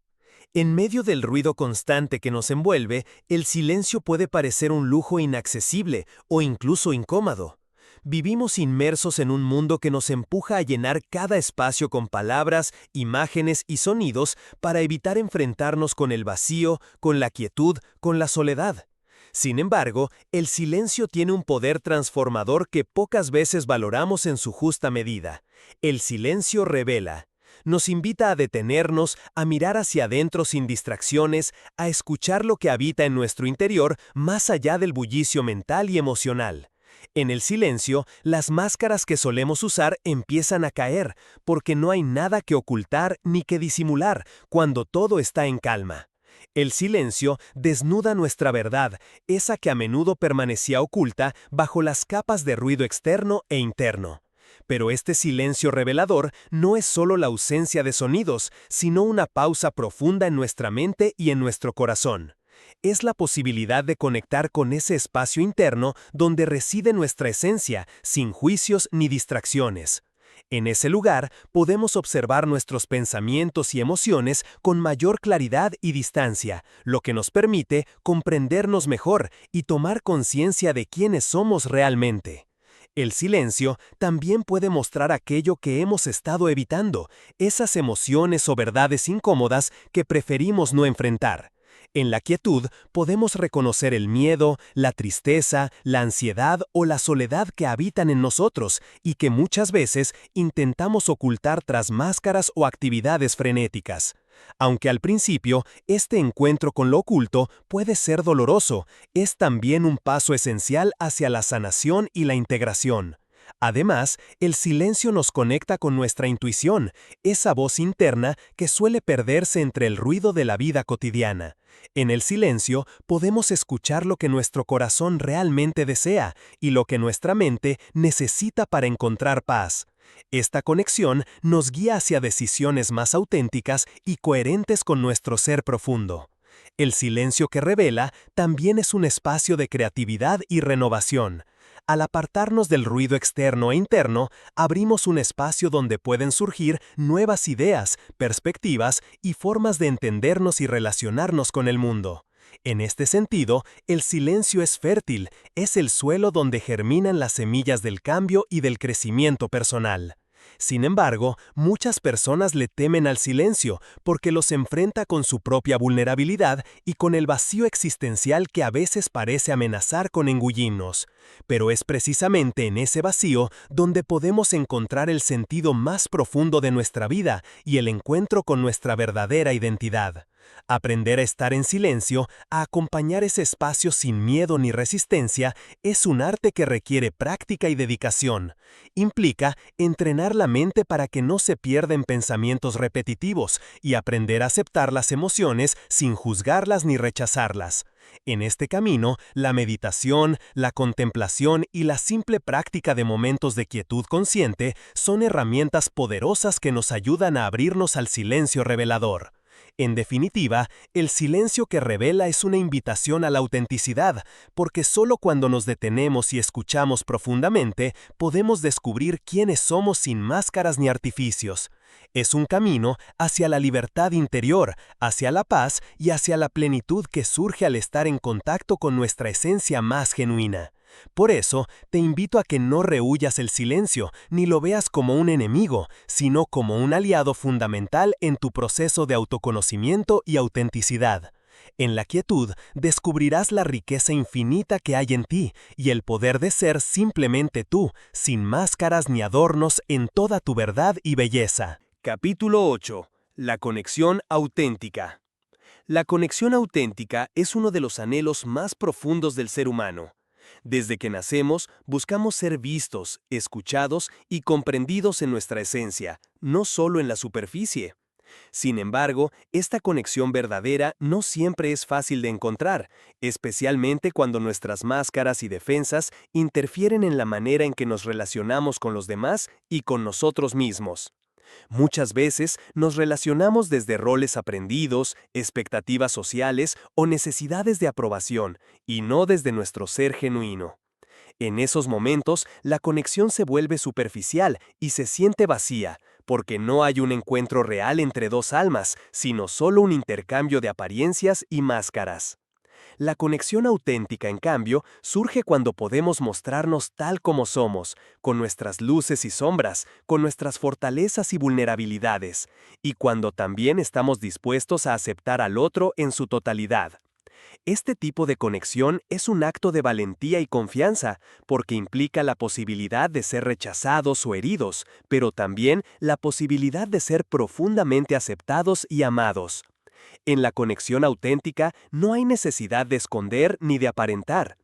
En medio del ruido constante que nos envuelve, el silencio puede parecer un lujo inaccesible o incluso incómodo. Vivimos inmersos en un mundo que nos empuja a llenar cada espacio con palabras, imágenes y sonidos para evitar enfrentarnos con el vacío, con la quietud, con la soledad. Sin embargo, el silencio tiene un poder transformador que pocas veces valoramos en su justa medida. El silencio revela. Nos invita a detenernos, a mirar hacia adentro sin distracciones, a escuchar lo que habita en nuestro interior más allá del bullicio mental y emocional. En el silencio, las máscaras que solemos usar empiezan a caer, porque no hay nada que ocultar ni que disimular cuando todo está en calma. El silencio desnuda nuestra verdad, esa que a menudo permanecía oculta bajo las capas de ruido externo e interno. Pero este silencio revelador no es solo la ausencia de sonidos, sino una pausa profunda en nuestra mente y en nuestro corazón. Es la posibilidad de conectar con ese espacio interno donde reside nuestra esencia, sin juicios ni distracciones. En ese lugar podemos observar nuestros pensamientos y emociones con mayor claridad y distancia, lo que nos permite comprendernos mejor y tomar conciencia de quiénes somos realmente. El silencio también puede mostrar aquello que hemos estado evitando, esas emociones o verdades incómodas que preferimos no enfrentar. En la quietud podemos reconocer el miedo, la tristeza, la ansiedad o la soledad que habitan en nosotros y que muchas veces intentamos ocultar tras máscaras o actividades frenéticas. Aunque al principio este encuentro con lo oculto puede ser doloroso, es también un paso esencial hacia la sanación y la integración. Además, el silencio nos conecta con nuestra intuición, esa voz interna que suele perderse entre el ruido de la vida cotidiana. En el silencio podemos escuchar lo que nuestro corazón realmente desea y lo que nuestra mente necesita para encontrar paz. Esta conexión nos guía hacia decisiones más auténticas y coherentes con nuestro ser profundo. El silencio que revela también es un espacio de creatividad y renovación. Al apartarnos del ruido externo e interno, abrimos un espacio donde pueden surgir nuevas ideas, perspectivas y formas de entendernos y relacionarnos con el mundo. En este sentido, el silencio es fértil, es el suelo donde germinan las semillas del cambio y del crecimiento personal. Sin embargo, muchas personas le temen al silencio porque los enfrenta con su propia vulnerabilidad y con el vacío existencial que a veces parece amenazar con engullirnos. Pero es precisamente en ese vacío donde podemos encontrar el sentido más profundo de nuestra vida y el encuentro con nuestra verdadera identidad. Aprender a estar en silencio, a acompañar ese espacio sin miedo ni resistencia, es un arte que requiere práctica y dedicación. Implica entrenar la mente para que no se pierda en pensamientos repetitivos y aprender a aceptar las emociones sin juzgarlas ni rechazarlas. En este camino, la meditación, la contemplación y la simple práctica de momentos de quietud consciente son herramientas poderosas que nos ayudan a abrirnos al silencio revelador. En definitiva, el silencio que revela es una invitación a la autenticidad, porque solo cuando nos detenemos y escuchamos profundamente, podemos descubrir quiénes somos sin máscaras ni artificios. Es un camino hacia la libertad interior, hacia la paz y hacia la plenitud que surge al estar en contacto con nuestra esencia más genuina. Por eso, te invito a que no rehuyas el silencio, ni lo veas como un enemigo, sino como un aliado fundamental en tu proceso de autoconocimiento y autenticidad. En la quietud, descubrirás la riqueza infinita que hay en ti y el poder de ser simplemente tú, sin máscaras ni adornos, en toda tu verdad y belleza. Capítulo 8. La conexión auténtica. La conexión auténtica es uno de los anhelos más profundos del ser humano. Desde que nacemos, buscamos ser vistos, escuchados y comprendidos en nuestra esencia, no solo en la superficie. Sin embargo, esta conexión verdadera no siempre es fácil de encontrar, especialmente cuando nuestras máscaras y defensas interfieren en la manera en que nos relacionamos con los demás y con nosotros mismos. Muchas veces nos relacionamos desde roles aprendidos, expectativas sociales o necesidades de aprobación, y no desde nuestro ser genuino. En esos momentos, la conexión se vuelve superficial y se siente vacía, porque no hay un encuentro real entre dos almas, sino solo un intercambio de apariencias y máscaras. La conexión auténtica, en cambio, surge cuando podemos mostrarnos tal como somos, con nuestras luces y sombras, con nuestras fortalezas y vulnerabilidades, y cuando también estamos dispuestos a aceptar al otro en su totalidad. Este tipo de conexión es un acto de valentía y confianza, porque implica la posibilidad de ser rechazados o heridos, pero también la posibilidad de ser profundamente aceptados y amados. En la conexión auténtica no hay necesidad de esconder ni de aparentar.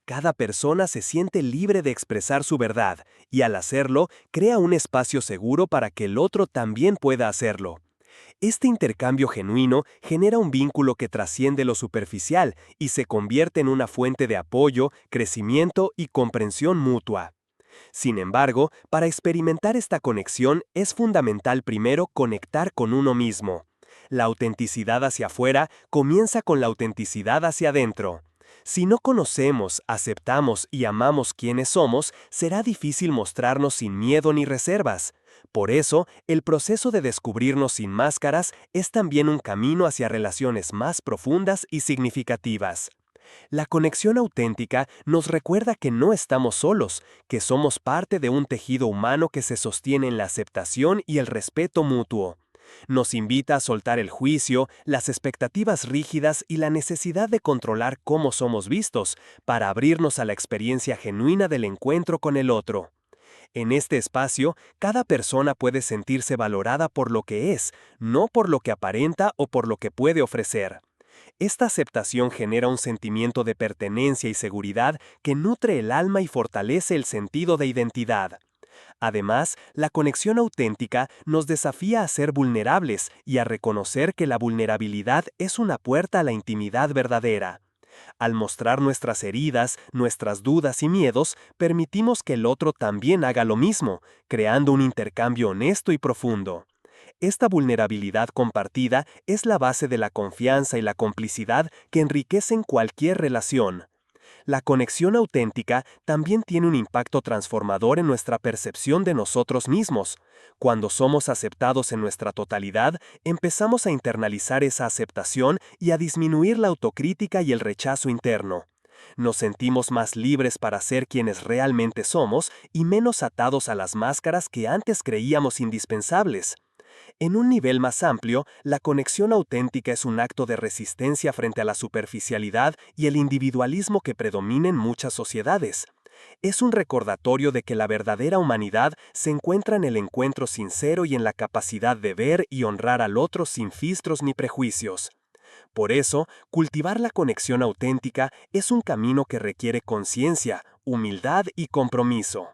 Cada persona se siente libre de expresar su verdad y al hacerlo, crea un espacio seguro para que el otro también pueda hacerlo. Este intercambio genuino genera un vínculo que trasciende lo superficial y se convierte en una fuente de apoyo, crecimiento y comprensión mutua. Sin embargo, para experimentar esta conexión es fundamental primero conectar con uno mismo. La autenticidad hacia afuera comienza con la autenticidad hacia adentro. Si no conocemos, aceptamos y amamos quiénes somos, será difícil mostrarnos sin miedo ni reservas. Por eso, el proceso de descubrirnos sin máscaras es también un camino hacia relaciones más profundas y significativas. La conexión auténtica nos recuerda que no estamos solos, que somos parte de un tejido humano que se sostiene en la aceptación y el respeto mutuo. Nos invita a soltar el juicio, las expectativas rígidas y la necesidad de controlar cómo somos vistos, para abrirnos a la experiencia genuina del encuentro con el otro. En este espacio, cada persona puede sentirse valorada por lo que es, no por lo que aparenta o por lo que puede ofrecer. Esta aceptación genera un sentimiento de pertenencia y seguridad que nutre el alma y fortalece el sentido de identidad. Además, la conexión auténtica nos desafía a ser vulnerables y a reconocer que la vulnerabilidad es una puerta a la intimidad verdadera. Al mostrar nuestras heridas, nuestras dudas y miedos, permitimos que el otro también haga lo mismo, creando un intercambio honesto y profundo. Esta vulnerabilidad compartida es la base de la confianza y la complicidad que enriquecen cualquier relación. La conexión auténtica también tiene un impacto transformador en nuestra percepción de nosotros mismos. Cuando somos aceptados en nuestra totalidad, empezamos a internalizar esa aceptación y a disminuir la autocrítica y el rechazo interno. Nos sentimos más libres para ser quienes realmente somos y menos atados a las máscaras que antes creíamos indispensables. En un nivel más amplio, la conexión auténtica es un acto de resistencia frente a la superficialidad y el individualismo que predomina en muchas sociedades. Es un recordatorio de que la verdadera humanidad se encuentra en el encuentro sincero y en la capacidad de ver y honrar al otro sin filtros ni prejuicios. Por eso, cultivar la conexión auténtica es un camino que requiere conciencia, humildad y compromiso.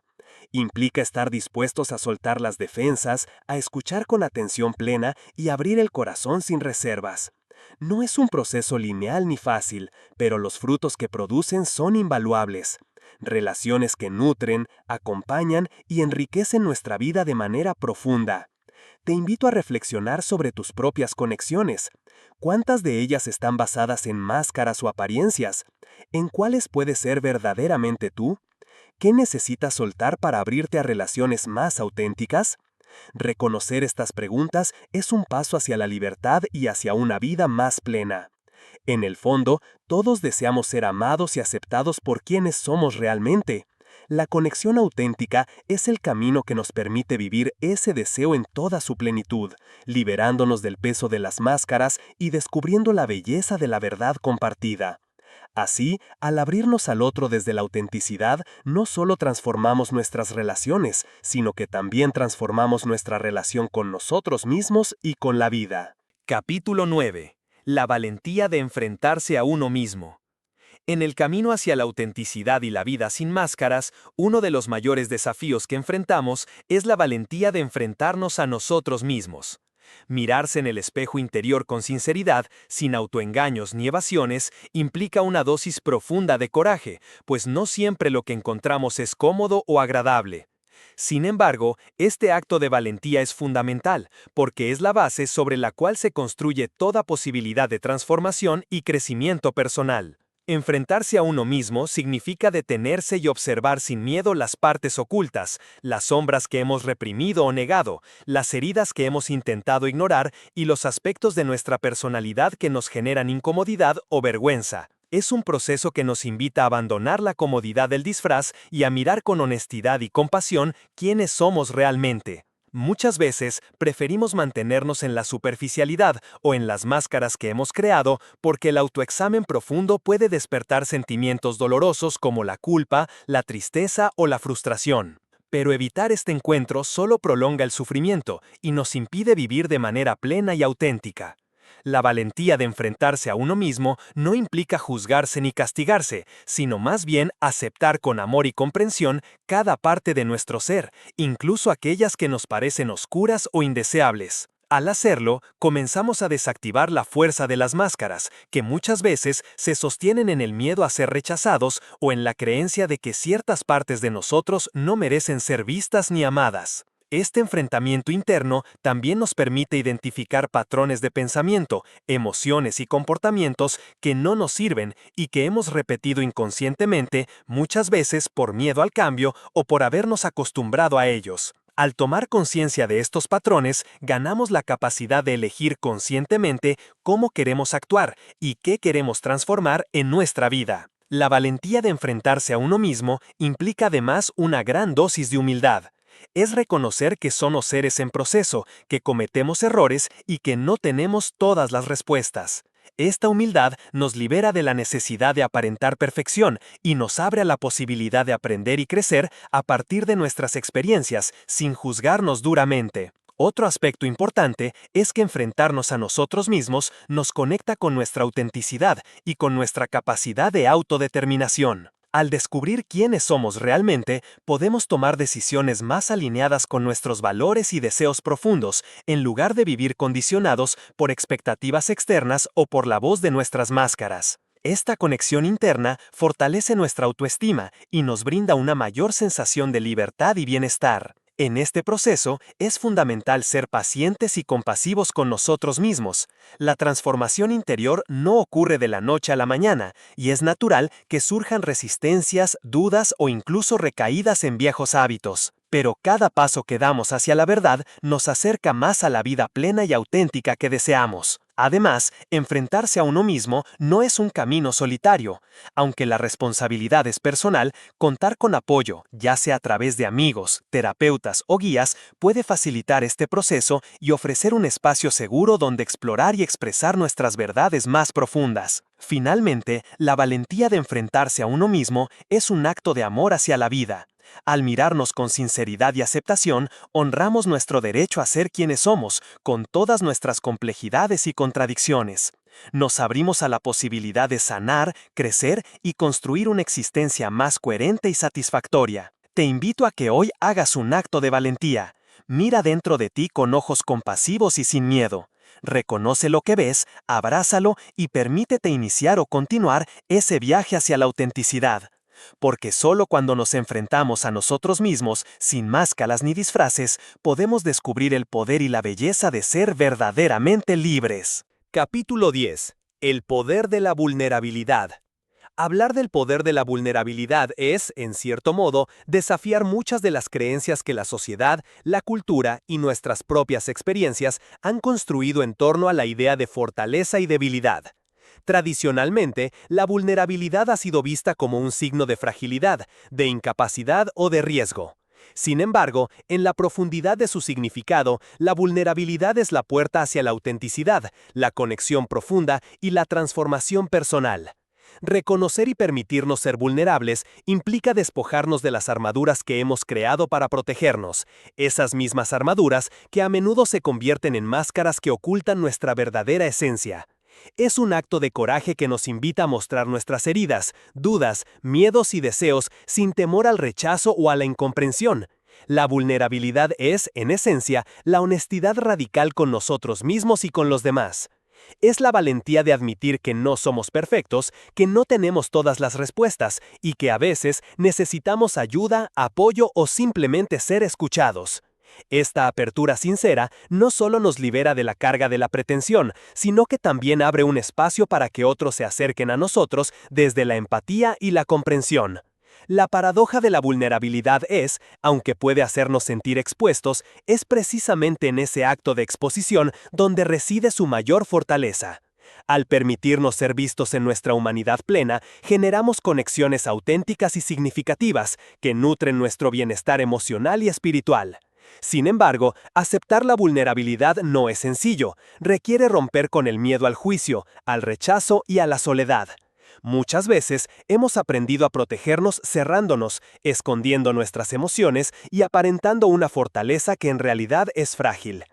Implica estar dispuestos a soltar las defensas, a escuchar con atención plena y abrir el corazón sin reservas. No es un proceso lineal ni fácil, pero los frutos que producen son invaluables. Relaciones que nutren, acompañan y enriquecen nuestra vida de manera profunda. Te invito a reflexionar sobre tus propias conexiones. ¿Cuántas de ellas están basadas en máscaras o apariencias? ¿En cuáles puedes ser verdaderamente tú? ¿Qué necesitas soltar para abrirte a relaciones más auténticas? Reconocer estas preguntas es un paso hacia la libertad y hacia una vida más plena. En el fondo, todos deseamos ser amados y aceptados por quienes somos realmente. La conexión auténtica es el camino que nos permite vivir ese deseo en toda su plenitud, liberándonos del peso de las máscaras y descubriendo la belleza de la verdad compartida. Así, al abrirnos al otro desde la autenticidad, no solo transformamos nuestras relaciones, sino que también transformamos nuestra relación con nosotros mismos y con la vida. Capítulo 9. La valentía de enfrentarse a uno mismo. En el camino hacia la autenticidad y la vida sin máscaras, uno de los mayores desafíos que enfrentamos es la valentía de enfrentarnos a nosotros mismos. Mirarse en el espejo interior con sinceridad, sin autoengaños ni evasiones, implica una dosis profunda de coraje, pues no siempre lo que encontramos es cómodo o agradable. Sin embargo, este acto de valentía es fundamental, porque es la base sobre la cual se construye toda posibilidad de transformación y crecimiento personal. Enfrentarse a uno mismo significa detenerse y observar sin miedo las partes ocultas, las sombras que hemos reprimido o negado, las heridas que hemos intentado ignorar y los aspectos de nuestra personalidad que nos generan incomodidad o vergüenza. Es un proceso que nos invita a abandonar la comodidad del disfraz y a mirar con honestidad y compasión quiénes somos realmente. Muchas veces preferimos mantenernos en la superficialidad o en las máscaras que hemos creado porque el autoexamen profundo puede despertar sentimientos dolorosos como la culpa, la tristeza o la frustración. Pero evitar este encuentro solo prolonga el sufrimiento y nos impide vivir de manera plena y auténtica. La valentía de enfrentarse a uno mismo no implica juzgarse ni castigarse, sino más bien aceptar con amor y comprensión cada parte de nuestro ser, incluso aquellas que nos parecen oscuras o indeseables. Al hacerlo, comenzamos a desactivar la fuerza de las máscaras, que muchas veces se sostienen en el miedo a ser rechazados o en la creencia de que ciertas partes de nosotros no merecen ser vistas ni amadas. Este enfrentamiento interno también nos permite identificar patrones de pensamiento, emociones y comportamientos que no nos sirven y que hemos repetido inconscientemente, muchas veces por miedo al cambio o por habernos acostumbrado a ellos. Al tomar conciencia de estos patrones, ganamos la capacidad de elegir conscientemente cómo queremos actuar y qué queremos transformar en nuestra vida. La valentía de enfrentarse a uno mismo implica además una gran dosis de humildad. Es reconocer que somos seres en proceso, que cometemos errores y que no tenemos todas las respuestas. Esta humildad nos libera de la necesidad de aparentar perfección y nos abre a la posibilidad de aprender y crecer a partir de nuestras experiencias, sin juzgarnos duramente. Otro aspecto importante es que enfrentarnos a nosotros mismos nos conecta con nuestra autenticidad y con nuestra capacidad de autodeterminación. Al descubrir quiénes somos realmente, podemos tomar decisiones más alineadas con nuestros valores y deseos profundos, en lugar de vivir condicionados por expectativas externas o por la voz de nuestras máscaras. Esta conexión interna fortalece nuestra autoestima y nos brinda una mayor sensación de libertad y bienestar. En este proceso, es fundamental ser pacientes y compasivos con nosotros mismos. La transformación interior no ocurre de la noche a la mañana, y es natural que surjan resistencias, dudas o incluso recaídas en viejos hábitos. Pero cada paso que damos hacia la verdad nos acerca más a la vida plena y auténtica que deseamos. Además, enfrentarse a uno mismo no es un camino solitario. Aunque la responsabilidad es personal, contar con apoyo, ya sea a través de amigos, terapeutas o guías, puede facilitar este proceso y ofrecer un espacio seguro donde explorar y expresar nuestras verdades más profundas. Finalmente, la valentía de enfrentarse a uno mismo es un acto de amor hacia la vida. Al mirarnos con sinceridad y aceptación, honramos nuestro derecho a ser quienes somos, con todas nuestras complejidades y contradicciones. Nos abrimos a la posibilidad de sanar, crecer y construir una existencia más coherente y satisfactoria. Te invito a que hoy hagas un acto de valentía. Mira dentro de ti con ojos compasivos y sin miedo. Reconoce lo que ves, abrázalo y permítete iniciar o continuar ese viaje hacia la autenticidad. Porque solo cuando nos enfrentamos a nosotros mismos, sin máscaras ni disfraces, podemos descubrir el poder y la belleza de ser verdaderamente libres. Capítulo 10. El poder de la vulnerabilidad. Hablar del poder de la vulnerabilidad es, en cierto modo, desafiar muchas de las creencias que la sociedad, la cultura y nuestras propias experiencias han construido en torno a la idea de fortaleza y debilidad. Tradicionalmente, la vulnerabilidad ha sido vista como un signo de fragilidad, de incapacidad o de riesgo. Sin embargo, en la profundidad de su significado, la vulnerabilidad es la puerta hacia la autenticidad, la conexión profunda y la transformación personal. Reconocer y permitirnos ser vulnerables implica despojarnos de las armaduras que hemos creado para protegernos, esas mismas armaduras que a menudo se convierten en máscaras que ocultan nuestra verdadera esencia. Es un acto de coraje que nos invita a mostrar nuestras heridas, dudas, miedos y deseos sin temor al rechazo o a la incomprensión. La vulnerabilidad es, en esencia, la honestidad radical con nosotros mismos y con los demás. Es la valentía de admitir que no somos perfectos, que no tenemos todas las respuestas y que a veces necesitamos ayuda, apoyo o simplemente ser escuchados. Esta apertura sincera no solo nos libera de la carga de la pretensión, sino que también abre un espacio para que otros se acerquen a nosotros desde la empatía y la comprensión. La paradoja de la vulnerabilidad es, aunque puede hacernos sentir expuestos, es precisamente en ese acto de exposición donde reside su mayor fortaleza. Al permitirnos ser vistos en nuestra humanidad plena, generamos conexiones auténticas y significativas que nutren nuestro bienestar emocional y espiritual. Sin embargo, aceptar la vulnerabilidad no es sencillo, requiere romper con el miedo al juicio, al rechazo y a la soledad. Muchas veces hemos aprendido a protegernos cerrándonos, escondiendo nuestras emociones y aparentando una fortaleza que en realidad es frágil.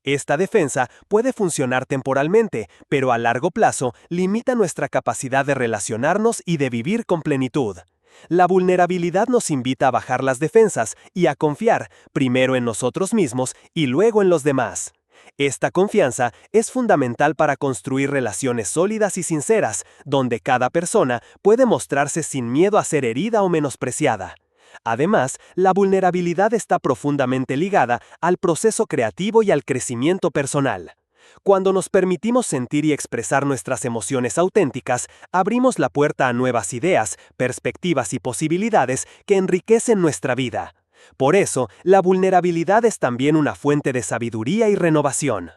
Esta defensa puede funcionar temporalmente, pero a largo plazo limita nuestra capacidad de relacionarnos y de vivir con plenitud. La vulnerabilidad nos invita a bajar las defensas y a confiar, primero en nosotros mismos y luego en los demás. Esta confianza es fundamental para construir relaciones sólidas y sinceras, donde cada persona puede mostrarse sin miedo a ser herida o menospreciada. Además, la vulnerabilidad está profundamente ligada al proceso creativo y al crecimiento personal. Cuando nos permitimos sentir y expresar nuestras emociones auténticas, abrimos la puerta a nuevas ideas, perspectivas y posibilidades que enriquecen nuestra vida. Por eso, la vulnerabilidad es también una fuente de sabiduría y renovación.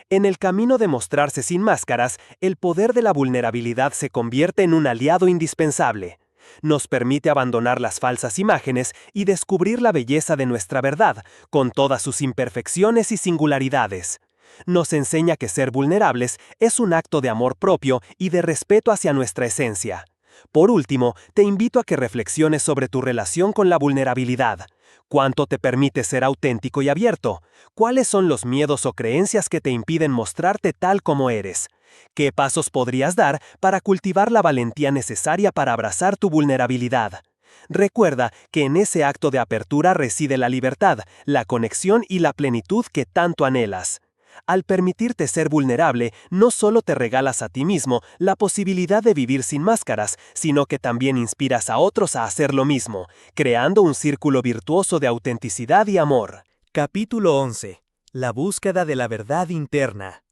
En el camino de mostrarse sin máscaras, el poder de la vulnerabilidad se convierte en un aliado indispensable. Nos permite abandonar las falsas imágenes y descubrir la belleza de nuestra verdad, con todas sus imperfecciones y singularidades. Nos enseña que ser vulnerables es un acto de amor propio y de respeto hacia nuestra esencia. Por último, te invito a que reflexiones sobre tu relación con la vulnerabilidad. ¿Cuánto te permite ser auténtico y abierto? ¿Cuáles son los miedos o creencias que te impiden mostrarte tal como eres? ¿Qué pasos podrías dar para cultivar la valentía necesaria para abrazar tu vulnerabilidad? Recuerda que en ese acto de apertura reside la libertad, la conexión y la plenitud que tanto anhelas. Al permitirte ser vulnerable, no solo te regalas a ti mismo la posibilidad de vivir sin máscaras, sino que también inspiras a otros a hacer lo mismo, creando un círculo virtuoso de autenticidad y amor. Capítulo 11. La búsqueda de la verdad interna.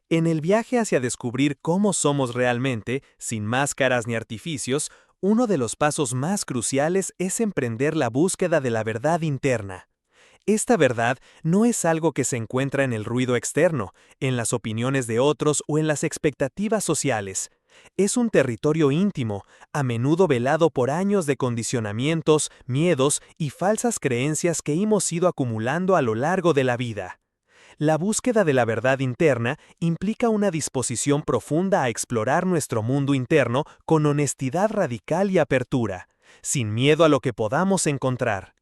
En el viaje hacia descubrir cómo somos realmente, sin máscaras ni artificios, uno de los pasos más cruciales es emprender la búsqueda de la verdad interna. Esta verdad no es algo que se encuentra en el ruido externo, en las opiniones de otros o en las expectativas sociales. Es un territorio íntimo, a menudo velado por años de condicionamientos, miedos y falsas creencias que hemos ido acumulando a lo largo de la vida. La búsqueda de la verdad interna implica una disposición profunda a explorar nuestro mundo interno con honestidad radical y apertura, sin miedo a lo que podamos encontrar.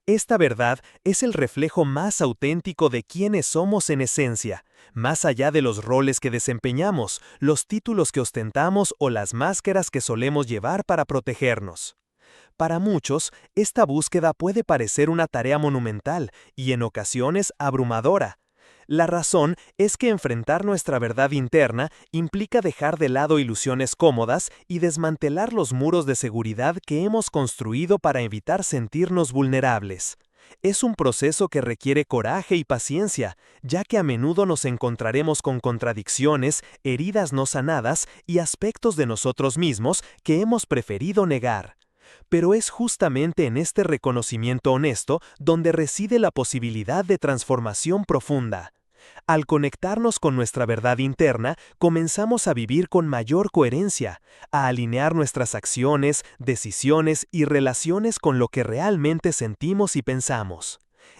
Esta verdad es el reflejo más auténtico de quiénes somos en esencia, más allá de los roles que desempeñamos, los títulos que ostentamos o las máscaras que solemos llevar para protegernos. Para muchos, esta búsqueda puede parecer una tarea monumental y en ocasiones abrumadora. La razón es que enfrentar nuestra verdad interna implica dejar de lado ilusiones cómodas y desmantelar los muros de seguridad que hemos construido para evitar sentirnos vulnerables. Es un proceso que requiere coraje y paciencia, ya que a menudo nos encontraremos con contradicciones, heridas no sanadas y aspectos de nosotros mismos que hemos preferido negar. Pero es justamente en este reconocimiento honesto donde reside la posibilidad de transformación profunda. Al conectarnos con nuestra verdad interna, comenzamos a vivir con mayor coherencia, a alinear nuestras acciones, decisiones y relaciones con lo que realmente sentimos y pensamos.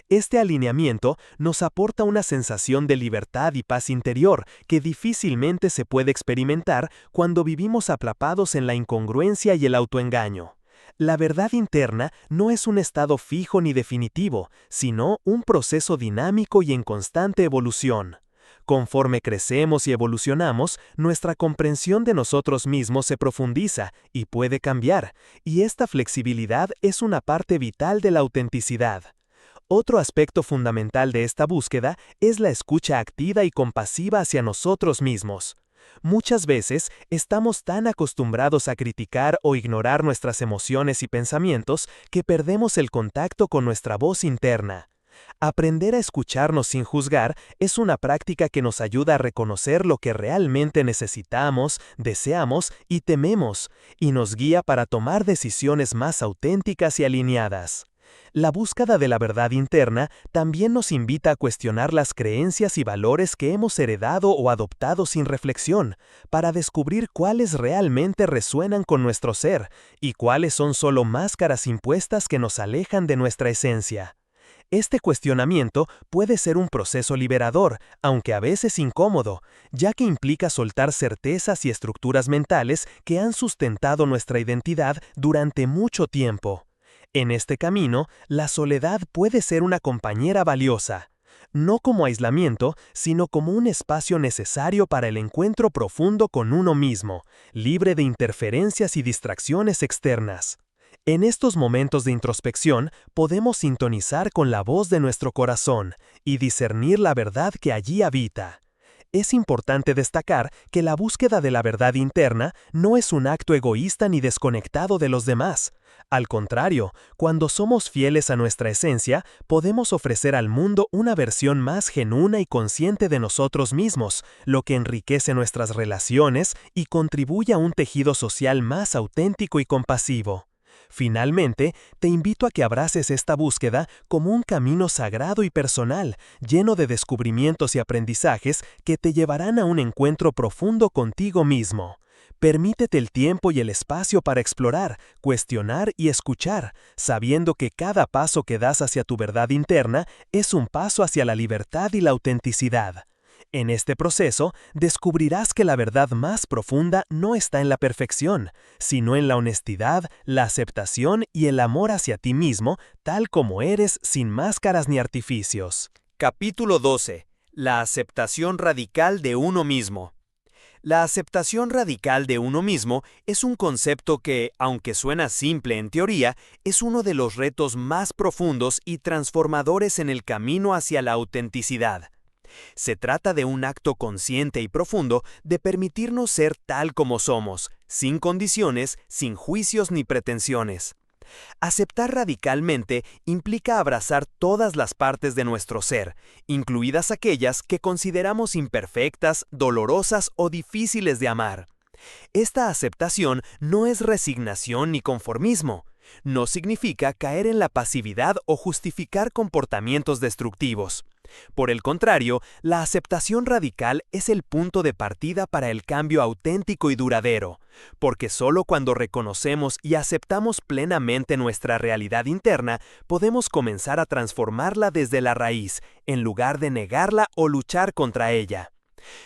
Este alineamiento nos aporta una sensación de libertad y paz interior que difícilmente se puede experimentar cuando vivimos atrapados en la incongruencia y el autoengaño. La verdad interna no es un estado fijo ni definitivo, sino un proceso dinámico y en constante evolución. Conforme crecemos y evolucionamos, nuestra comprensión de nosotros mismos se profundiza y puede cambiar, y esta flexibilidad es una parte vital de la autenticidad. Otro aspecto fundamental de esta búsqueda es la escucha activa y compasiva hacia nosotros mismos. Muchas veces estamos tan acostumbrados a criticar o ignorar nuestras emociones y pensamientos que perdemos el contacto con nuestra voz interna. Aprender a escucharnos sin juzgar es una práctica que nos ayuda a reconocer lo que realmente necesitamos, deseamos y tememos, y nos guía para tomar decisiones más auténticas y alineadas. La búsqueda de la verdad interna también nos invita a cuestionar las creencias y valores que hemos heredado o adoptado sin reflexión, para descubrir cuáles realmente resuenan con nuestro ser y cuáles son solo máscaras impuestas que nos alejan de nuestra esencia. Este cuestionamiento puede ser un proceso liberador, aunque a veces incómodo, ya que implica soltar certezas y estructuras mentales que han sustentado nuestra identidad durante mucho tiempo. En este camino, la soledad puede ser una compañera valiosa. no como aislamiento, sino como un espacio necesario para el encuentro profundo con uno mismo, libre de interferencias y distracciones externas. En estos momentos de introspección podemos sintonizar con la voz de nuestro corazón y discernir la verdad que allí habita. Es importante destacar que la búsqueda de la verdad interna no es un acto egoísta ni desconectado de los demás. Al contrario, cuando somos fieles a nuestra esencia, podemos ofrecer al mundo una versión más genuina y consciente de nosotros mismos, lo que enriquece nuestras relaciones y contribuye a un tejido social más auténtico y compasivo. Finalmente, te invito a que abraces esta búsqueda como un camino sagrado y personal, lleno de descubrimientos y aprendizajes que te llevarán a un encuentro profundo contigo mismo. Permítete el tiempo y el espacio para explorar, cuestionar y escuchar, sabiendo que cada paso que das hacia tu verdad interna es un paso hacia la libertad y la autenticidad. En este proceso, descubrirás que la verdad más profunda no está en la perfección, sino en la honestidad, la aceptación y el amor hacia ti mismo, tal como eres, sin máscaras ni artificios. Capítulo 12. La aceptación radical de uno mismo. La aceptación radical de uno mismo es un concepto que, aunque suena simple en teoría, es uno de los retos más profundos y transformadores en el camino hacia la autenticidad. Se trata de un acto consciente y profundo de permitirnos ser tal como somos, sin condiciones, sin juicios ni pretensiones. Aceptar radicalmente implica abrazar todas las partes de nuestro ser, incluidas aquellas que consideramos imperfectas, dolorosas o difíciles de amar. Esta aceptación no es resignación ni conformismo. No significa caer en la pasividad o justificar comportamientos destructivos. Por el contrario, la aceptación radical es el punto de partida para el cambio auténtico y duradero, porque solo cuando reconocemos y aceptamos plenamente nuestra realidad interna, podemos comenzar a transformarla desde la raíz, en lugar de negarla o luchar contra ella.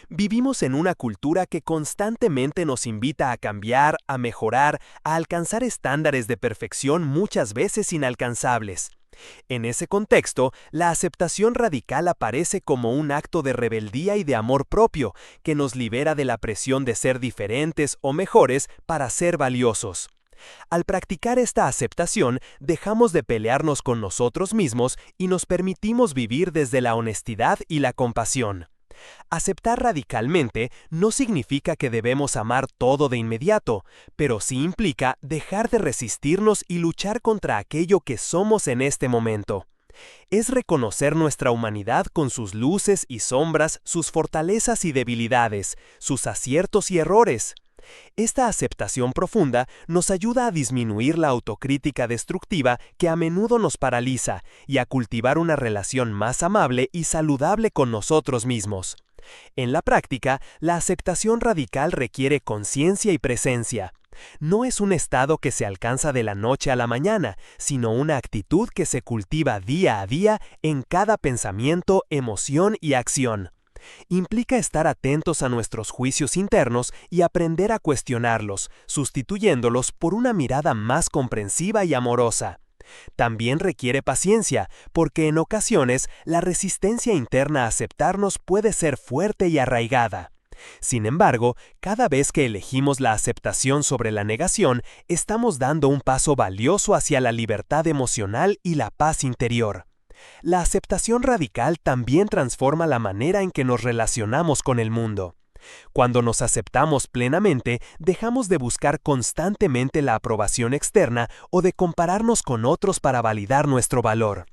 Vivimos en una cultura que constantemente nos invita a cambiar, a mejorar, a alcanzar estándares de perfección muchas veces inalcanzables. En ese contexto, la aceptación radical aparece como un acto de rebeldía y de amor propio, que nos libera de la presión de ser diferentes o mejores para ser valiosos. Al practicar esta aceptación, dejamos de pelearnos con nosotros mismos y nos permitimos vivir desde la honestidad y la compasión. Aceptar radicalmente no significa que debemos amar todo de inmediato, pero sí implica dejar de resistirnos y luchar contra aquello que somos en este momento. Es reconocer nuestra humanidad con sus luces y sombras, sus fortalezas y debilidades, sus aciertos y errores. Esta aceptación profunda nos ayuda a disminuir la autocrítica destructiva que a menudo nos paraliza y a cultivar una relación más amable y saludable con nosotros mismos. En la práctica, la aceptación radical requiere conciencia y presencia. No es un estado que se alcanza de la noche a la mañana, sino una actitud que se cultiva día a día en cada pensamiento, emoción y acción. Implica estar atentos a nuestros juicios internos y aprender a cuestionarlos, sustituyéndolos por una mirada más comprensiva y amorosa. También requiere paciencia, porque en ocasiones la resistencia interna a aceptarnos puede ser fuerte y arraigada. Sin embargo, cada vez que elegimos la aceptación sobre la negación, estamos dando un paso valioso hacia la libertad emocional y la paz interior. La aceptación radical también transforma la manera en que nos relacionamos con el mundo. Cuando nos aceptamos plenamente, dejamos de buscar constantemente la aprobación externa o de compararnos con otros para validar nuestro valor.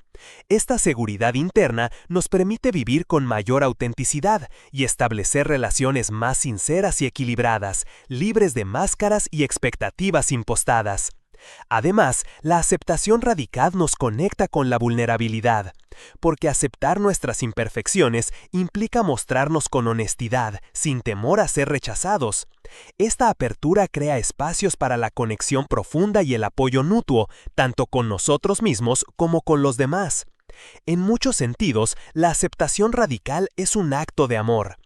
Esta seguridad interna nos permite vivir con mayor autenticidad y establecer relaciones más sinceras y equilibradas, libres de máscaras y expectativas impostadas. Además, la aceptación radical nos conecta con la vulnerabilidad, porque aceptar nuestras imperfecciones implica mostrarnos con honestidad, sin temor a ser rechazados. Esta apertura crea espacios para la conexión profunda y el apoyo mutuo, tanto con nosotros mismos como con los demás. En muchos sentidos, la aceptación radical es un acto de amor.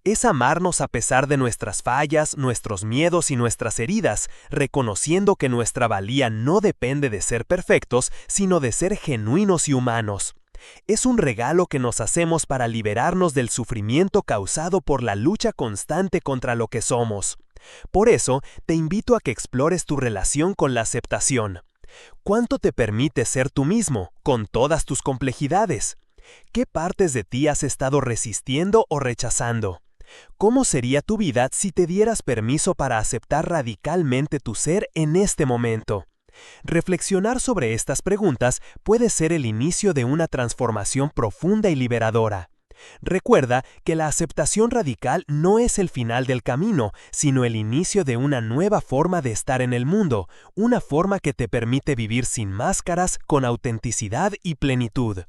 Es amarnos a pesar de nuestras fallas, nuestros miedos y nuestras heridas, reconociendo que nuestra valía no depende de ser perfectos, sino de ser genuinos y humanos. Es un regalo que nos hacemos para liberarnos del sufrimiento causado por la lucha constante contra lo que somos. Por eso, te invito a que explores tu relación con la aceptación. ¿Cuánto te permite ser tú mismo, con todas tus complejidades? ¿Qué partes de ti has estado resistiendo o rechazando? ¿Cómo sería tu vida si te dieras permiso para aceptar radicalmente tu ser en este momento? Reflexionar sobre estas preguntas puede ser el inicio de una transformación profunda y liberadora. Recuerda que la aceptación radical no es el final del camino, sino el inicio de una nueva forma de estar en el mundo, una forma que te permite vivir sin máscaras, con autenticidad y plenitud.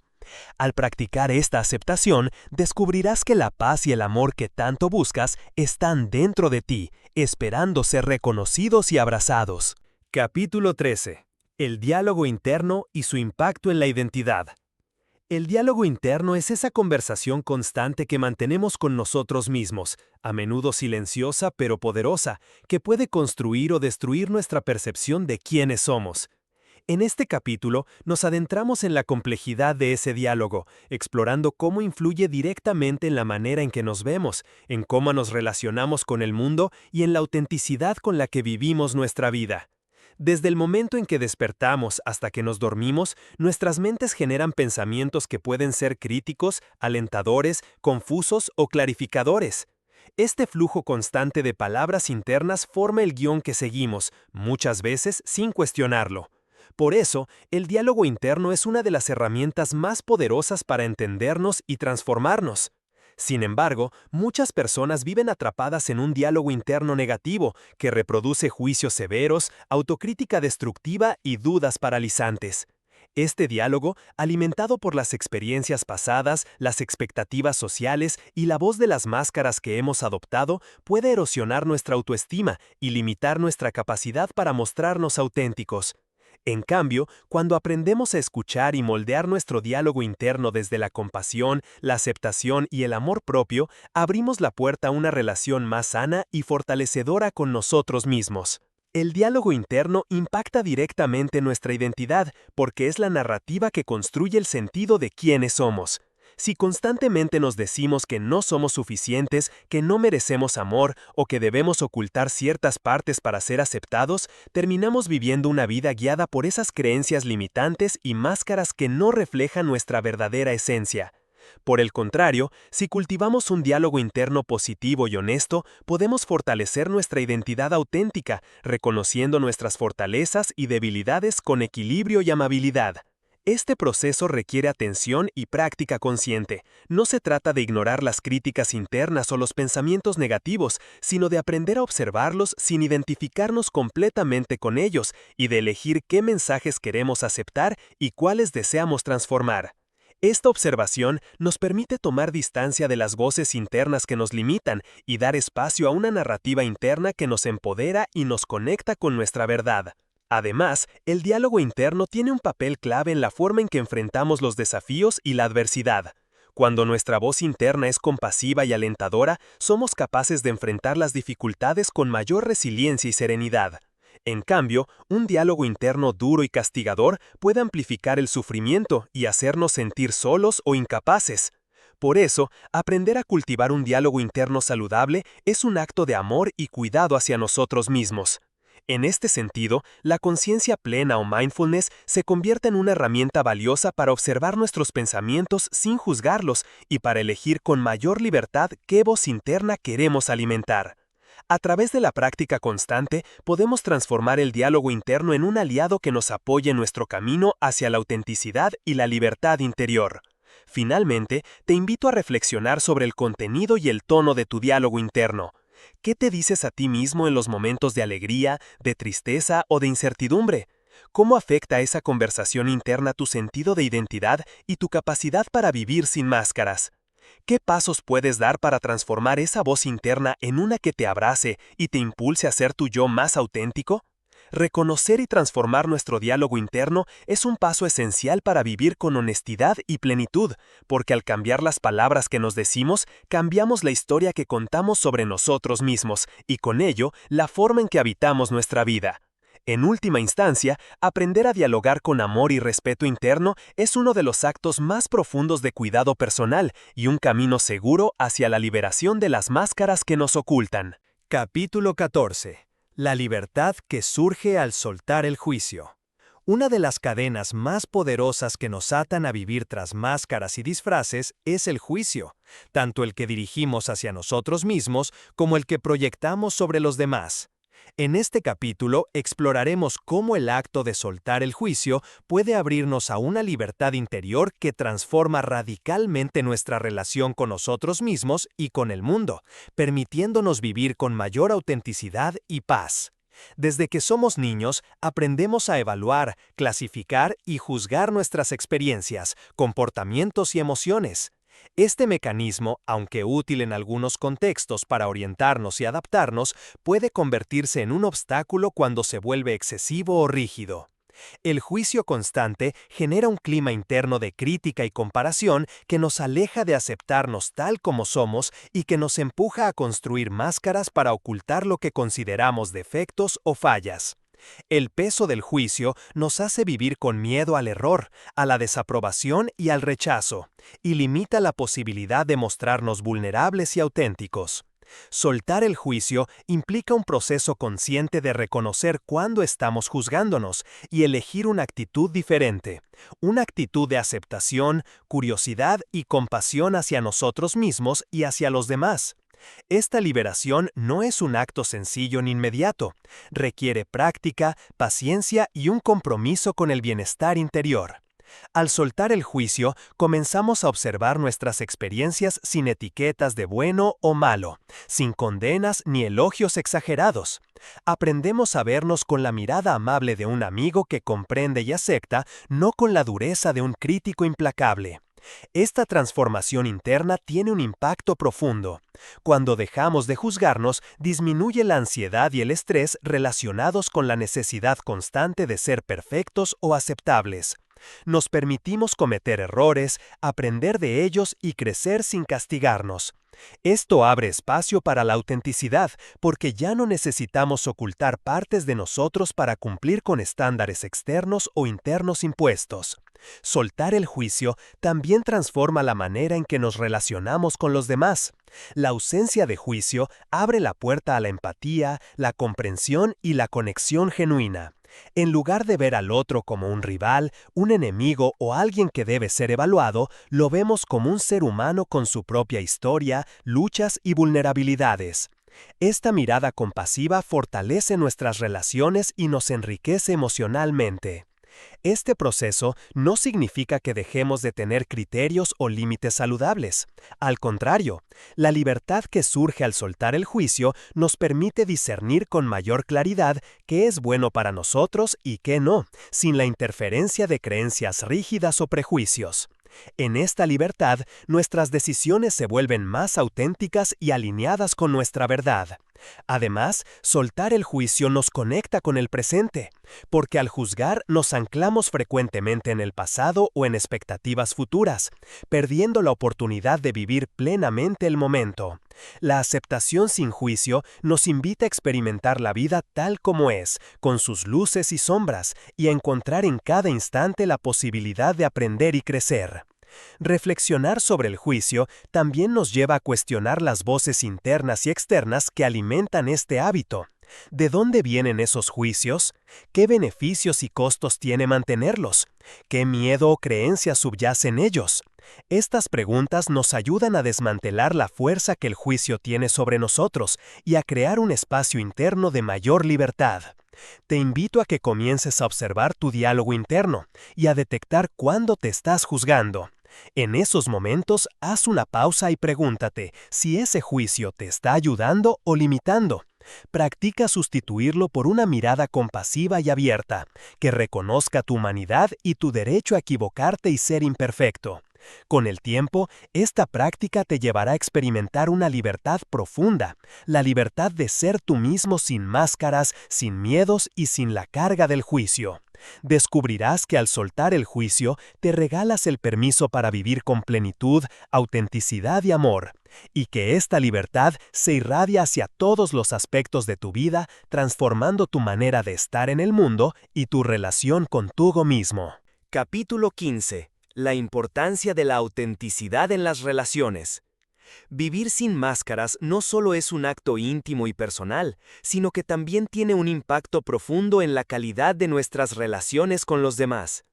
Al practicar esta aceptación, descubrirás que la paz y el amor que tanto buscas están dentro de ti, esperando ser reconocidos y abrazados. Capítulo 13. El diálogo interno y su impacto en la identidad. El diálogo interno es esa conversación constante que mantenemos con nosotros mismos, a menudo silenciosa pero poderosa, que puede construir o destruir nuestra percepción de quiénes somos. En este capítulo nos adentramos en la complejidad de ese diálogo, explorando cómo influye directamente en la manera en que nos vemos, en cómo nos relacionamos con el mundo y en la autenticidad con la que vivimos nuestra vida. Desde el momento en que despertamos hasta que nos dormimos, nuestras mentes generan pensamientos que pueden ser críticos, alentadores, confusos o clarificadores. Este flujo constante de palabras internas forma el guión que seguimos, muchas veces sin cuestionarlo. Por eso, el diálogo interno es una de las herramientas más poderosas para entendernos y transformarnos. Sin embargo, muchas personas viven atrapadas en un diálogo interno negativo que reproduce juicios severos, autocrítica destructiva y dudas paralizantes. Este diálogo, alimentado por las experiencias pasadas, las expectativas sociales y la voz de las máscaras que hemos adoptado, puede erosionar nuestra autoestima y limitar nuestra capacidad para mostrarnos auténticos. En cambio, cuando aprendemos a escuchar y moldear nuestro diálogo interno desde la compasión, la aceptación y el amor propio, abrimos la puerta a una relación más sana y fortalecedora con nosotros mismos. El diálogo interno impacta directamente nuestra identidad porque es la narrativa que construye el sentido de quiénes somos. Si constantemente nos decimos que no somos suficientes, que no merecemos amor o que debemos ocultar ciertas partes para ser aceptados, terminamos viviendo una vida guiada por esas creencias limitantes y máscaras que no reflejan nuestra verdadera esencia. Por el contrario, si cultivamos un diálogo interno positivo y honesto, podemos fortalecer nuestra identidad auténtica, reconociendo nuestras fortalezas y debilidades con equilibrio y amabilidad. Este proceso requiere atención y práctica consciente. No se trata de ignorar las críticas internas o los pensamientos negativos, sino de aprender a observarlos sin identificarnos completamente con ellos y de elegir qué mensajes queremos aceptar y cuáles deseamos transformar. Esta observación nos permite tomar distancia de las voces internas que nos limitan y dar espacio a una narrativa interna que nos empodera y nos conecta con nuestra verdad. Además, el diálogo interno tiene un papel clave en la forma en que enfrentamos los desafíos y la adversidad. Cuando nuestra voz interna es compasiva y alentadora, somos capaces de enfrentar las dificultades con mayor resiliencia y serenidad. En cambio, un diálogo interno duro y castigador puede amplificar el sufrimiento y hacernos sentir solos o incapaces. Por eso, aprender a cultivar un diálogo interno saludable es un acto de amor y cuidado hacia nosotros mismos. En este sentido, la conciencia plena o mindfulness se convierte en una herramienta valiosa para observar nuestros pensamientos sin juzgarlos y para elegir con mayor libertad qué voz interna queremos alimentar. A través de la práctica constante, podemos transformar el diálogo interno en un aliado que nos apoye en nuestro camino hacia la autenticidad y la libertad interior. Finalmente, te invito a reflexionar sobre el contenido y el tono de tu diálogo interno. ¿Qué te dices a ti mismo en los momentos de alegría, de tristeza o de incertidumbre? ¿Cómo afecta esa conversación interna tu sentido de identidad y tu capacidad para vivir sin máscaras? ¿Qué pasos puedes dar para transformar esa voz interna en una que te abrace y te impulse a ser tu yo más auténtico? Reconocer y transformar nuestro diálogo interno es un paso esencial para vivir con honestidad y plenitud, porque al cambiar las palabras que nos decimos, cambiamos la historia que contamos sobre nosotros mismos y con ello, la forma en que habitamos nuestra vida. En última instancia, aprender a dialogar con amor y respeto interno es uno de los actos más profundos de cuidado personal y un camino seguro hacia la liberación de las máscaras que nos ocultan. Capítulo 14. La libertad que surge al soltar el juicio. Una de las cadenas más poderosas que nos atan a vivir tras máscaras y disfraces es el juicio, tanto el que dirigimos hacia nosotros mismos como el que proyectamos sobre los demás. En este capítulo exploraremos cómo el acto de soltar el juicio puede abrirnos a una libertad interior que transforma radicalmente nuestra relación con nosotros mismos y con el mundo, permitiéndonos vivir con mayor autenticidad y paz. Desde que somos niños, aprendemos a evaluar, clasificar y juzgar nuestras experiencias, comportamientos y emociones. Este mecanismo, aunque útil en algunos contextos para orientarnos y adaptarnos, puede convertirse en un obstáculo cuando se vuelve excesivo o rígido. El juicio constante genera un clima interno de crítica y comparación que nos aleja de aceptarnos tal como somos y que nos empuja a construir máscaras para ocultar lo que consideramos defectos o fallas. El peso del juicio nos hace vivir con miedo al error, a la desaprobación y al rechazo, y limita la posibilidad de mostrarnos vulnerables y auténticos. Soltar el juicio implica un proceso consciente de reconocer cuándo estamos juzgándonos y elegir una actitud diferente, una actitud de aceptación, curiosidad y compasión hacia nosotros mismos y hacia los demás. Esta liberación no es un acto sencillo ni inmediato, requiere práctica, paciencia y un compromiso con el bienestar interior. Al soltar el juicio, comenzamos a observar nuestras experiencias sin etiquetas de bueno o malo, sin condenas ni elogios exagerados. Aprendemos a vernos con la mirada amable de un amigo que comprende y acepta, no con la dureza de un crítico implacable. Esta transformación interna tiene un impacto profundo. Cuando dejamos de juzgarnos, disminuye la ansiedad y el estrés relacionados con la necesidad constante de ser perfectos o aceptables. Nos permitimos cometer errores, aprender de ellos y crecer sin castigarnos. Esto abre espacio para la autenticidad, porque ya no necesitamos ocultar partes de nosotros para cumplir con estándares externos o internos impuestos. Soltar el juicio también transforma la manera en que nos relacionamos con los demás. La ausencia de juicio abre la puerta a la empatía, la comprensión y la conexión genuina. En lugar de ver al otro como un rival, un enemigo o alguien que debe ser evaluado, lo vemos como un ser humano con su propia historia, luchas y vulnerabilidades. Esta mirada compasiva fortalece nuestras relaciones y nos enriquece emocionalmente. Este proceso no significa que dejemos de tener criterios o límites saludables. Al contrario, la libertad que surge al soltar el juicio nos permite discernir con mayor claridad qué es bueno para nosotros y qué no, sin la interferencia de creencias rígidas o prejuicios. En esta libertad, nuestras decisiones se vuelven más auténticas y alineadas con nuestra verdad. Además, soltar el juicio nos conecta con el presente, porque al juzgar nos anclamos frecuentemente en el pasado o en expectativas futuras, perdiendo la oportunidad de vivir plenamente el momento. La aceptación sin juicio nos invita a experimentar la vida tal como es, con sus luces y sombras, y a encontrar en cada instante la posibilidad de aprender y crecer. Reflexionar sobre el juicio también nos lleva a cuestionar las voces internas y externas que alimentan este hábito. ¿De dónde vienen esos juicios? ¿Qué beneficios y costos tiene mantenerlos? ¿Qué miedo o creencias subyace en ellos? Estas preguntas nos ayudan a desmantelar la fuerza que el juicio tiene sobre nosotros y a crear un espacio interno de mayor libertad. Te invito a que comiences a observar tu diálogo interno y a detectar cuándo te estás juzgando. En esos momentos, haz una pausa y pregúntate si ese juicio te está ayudando o limitando. Practica sustituirlo por una mirada compasiva y abierta, que reconozca tu humanidad y tu derecho a equivocarte y ser imperfecto. Con el tiempo, esta práctica te llevará a experimentar una libertad profunda, la libertad de ser tú mismo sin máscaras, sin miedos y sin la carga del juicio. Descubrirás que al soltar el juicio, te regalas el permiso para vivir con plenitud, autenticidad y amor. y que esta libertad se irradia hacia todos los aspectos de tu vida, transformando tu manera de estar en el mundo y tu relación contigo mismo. Capítulo 15. La importancia de la autenticidad en las relaciones. Vivir sin máscaras no solo es un acto íntimo y personal, sino que también tiene un impacto profundo en la calidad de nuestras relaciones con los demás.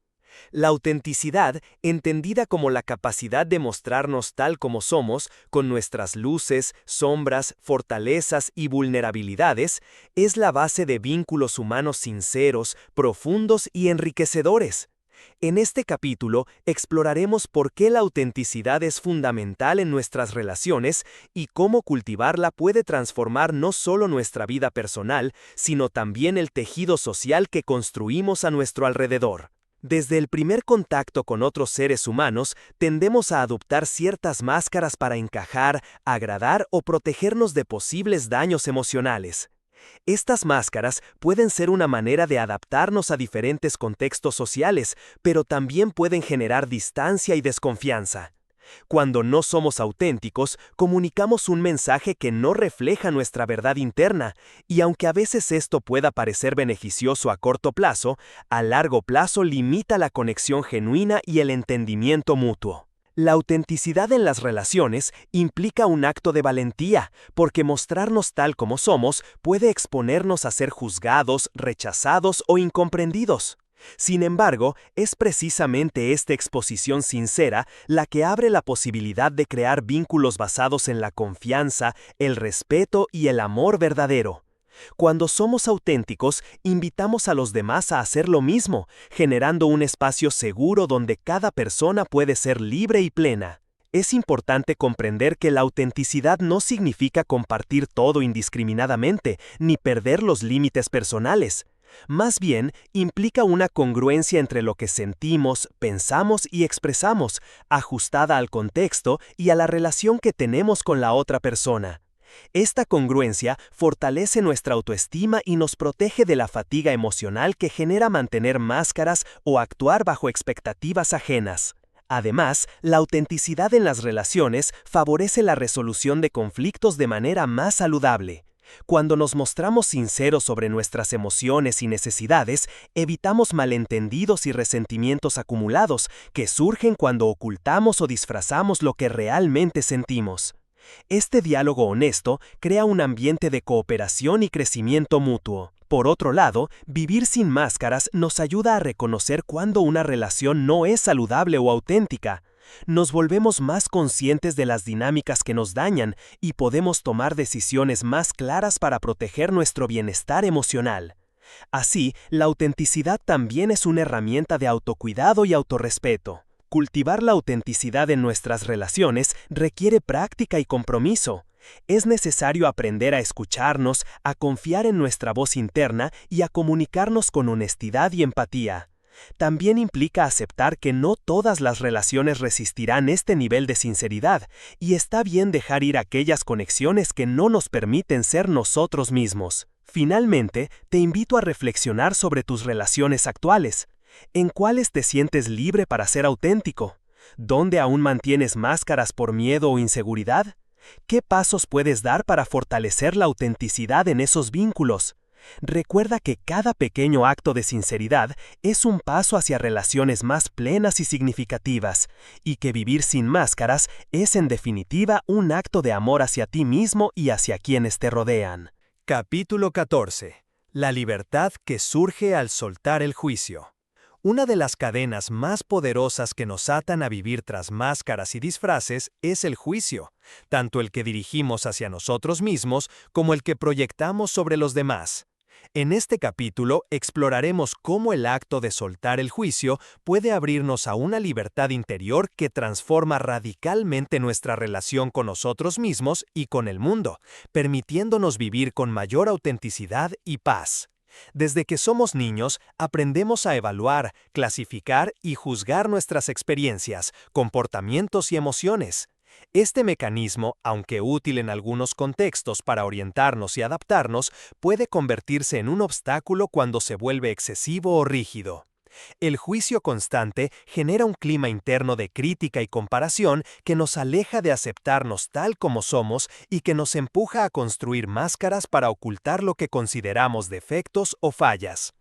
La autenticidad, entendida como la capacidad de mostrarnos tal como somos, con nuestras luces, sombras, fortalezas y vulnerabilidades, es la base de vínculos humanos sinceros, profundos y enriquecedores. En este capítulo exploraremos por qué la autenticidad es fundamental en nuestras relaciones y cómo cultivarla puede transformar no solo nuestra vida personal, sino también el tejido social que construimos a nuestro alrededor. Desde el primer contacto con otros seres humanos, tendemos a adoptar ciertas máscaras para encajar, agradar o protegernos de posibles daños emocionales. Estas máscaras pueden ser una manera de adaptarnos a diferentes contextos sociales, pero también pueden generar distancia y desconfianza. Cuando no somos auténticos, comunicamos un mensaje que no refleja nuestra verdad interna, y aunque a veces esto pueda parecer beneficioso a corto plazo, a largo plazo limita la conexión genuina y el entendimiento mutuo. La autenticidad en las relaciones implica un acto de valentía, porque mostrarnos tal como somos puede exponernos a ser juzgados, rechazados o incomprendidos. Sin embargo, es precisamente esta exposición sincera la que abre la posibilidad de crear vínculos basados en la confianza, el respeto y el amor verdadero. Cuando somos auténticos, invitamos a los demás a hacer lo mismo, generando un espacio seguro donde cada persona puede ser libre y plena. Es importante comprender que la autenticidad no significa compartir todo indiscriminadamente, ni perder los límites personales. Más bien, implica una congruencia entre lo que sentimos, pensamos y expresamos, ajustada al contexto y a la relación que tenemos con la otra persona. Esta congruencia fortalece nuestra autoestima y nos protege de la fatiga emocional que genera mantener máscaras o actuar bajo expectativas ajenas. Además, la autenticidad en las relaciones favorece la resolución de conflictos de manera más saludable. Cuando nos mostramos sinceros sobre nuestras emociones y necesidades, evitamos malentendidos y resentimientos acumulados que surgen cuando ocultamos o disfrazamos lo que realmente sentimos. Este diálogo honesto crea un ambiente de cooperación y crecimiento mutuo. Por otro lado, vivir sin máscaras nos ayuda a reconocer cuando una relación no es saludable o auténtica. Nos volvemos más conscientes de las dinámicas que nos dañan y podemos tomar decisiones más claras para proteger nuestro bienestar emocional. Así, la autenticidad también es una herramienta de autocuidado y autorrespeto. Cultivar la autenticidad en nuestras relaciones requiere práctica y compromiso. Es necesario aprender a escucharnos, a confiar en nuestra voz interna y a comunicarnos con honestidad y empatía. También implica aceptar que no todas las relaciones resistirán este nivel de sinceridad, y está bien dejar ir aquellas conexiones que no nos permiten ser nosotros mismos. Finalmente, te invito a reflexionar sobre tus relaciones actuales. ¿En cuáles te sientes libre para ser auténtico? ¿Dónde aún mantienes máscaras por miedo o inseguridad? ¿Qué pasos puedes dar para fortalecer la autenticidad en esos vínculos? Recuerda que cada pequeño acto de sinceridad es un paso hacia relaciones más plenas y significativas, y que vivir sin máscaras es en definitiva un acto de amor hacia ti mismo y hacia quienes te rodean. Capítulo 14. La libertad que surge al soltar el juicio. Una de las cadenas más poderosas que nos atan a vivir tras máscaras y disfraces es el juicio, tanto el que dirigimos hacia nosotros mismos como el que proyectamos sobre los demás. En este capítulo exploraremos cómo el acto de soltar el juicio puede abrirnos a una libertad interior que transforma radicalmente nuestra relación con nosotros mismos y con el mundo, permitiéndonos vivir con mayor autenticidad y paz. Desde que somos niños, aprendemos a evaluar, clasificar y juzgar nuestras experiencias, comportamientos y emociones. Este mecanismo, aunque útil en algunos contextos para orientarnos y adaptarnos, puede convertirse en un obstáculo cuando se vuelve excesivo o rígido. El juicio constante genera un clima interno de crítica y comparación que nos aleja de aceptarnos tal como somos y que nos empuja a construir máscaras para ocultar lo que consideramos defectos o fallas.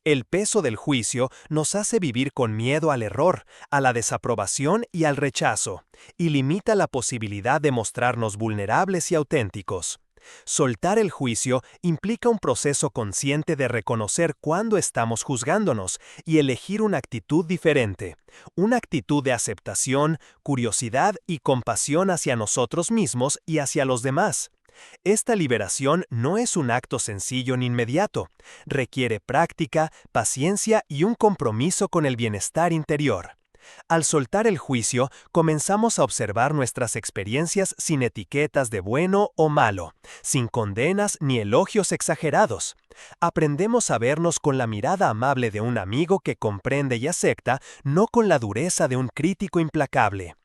El peso del juicio nos hace vivir con miedo al error, a la desaprobación y al rechazo, y limita la posibilidad de mostrarnos vulnerables y auténticos. Soltar el juicio implica un proceso consciente de reconocer cuándo estamos juzgándonos y elegir una actitud diferente, una actitud de aceptación, curiosidad y compasión hacia nosotros mismos y hacia los demás. Esta liberación no es un acto sencillo ni inmediato, requiere práctica, paciencia y un compromiso con el bienestar interior. Al soltar el juicio, comenzamos a observar nuestras experiencias sin etiquetas de bueno o malo, sin condenas ni elogios exagerados. Aprendemos a vernos con la mirada amable de un amigo que comprende y acepta, no con la dureza de un crítico implacable.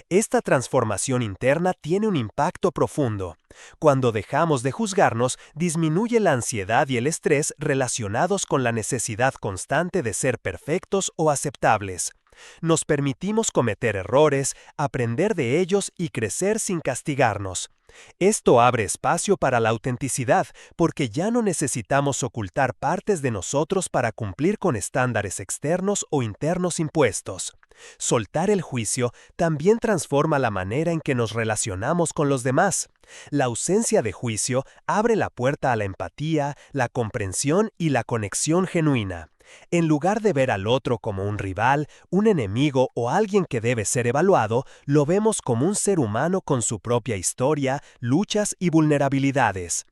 Esta transformación interna tiene un impacto profundo. Cuando dejamos de juzgarnos, disminuye la ansiedad y el estrés relacionados con la necesidad constante de ser perfectos o aceptables. Nos permitimos cometer errores, aprender de ellos y crecer sin castigarnos. Esto abre espacio para la autenticidad, porque ya no necesitamos ocultar partes de nosotros para cumplir con estándares externos o internos impuestos. Soltar el juicio también transforma la manera en que nos relacionamos con los demás. La ausencia de juicio abre la puerta a la empatía, la comprensión y la conexión genuina. En lugar de ver al otro como un rival, un enemigo o alguien que debe ser evaluado, lo vemos como un ser humano con su propia historia, luchas y vulnerabilidades.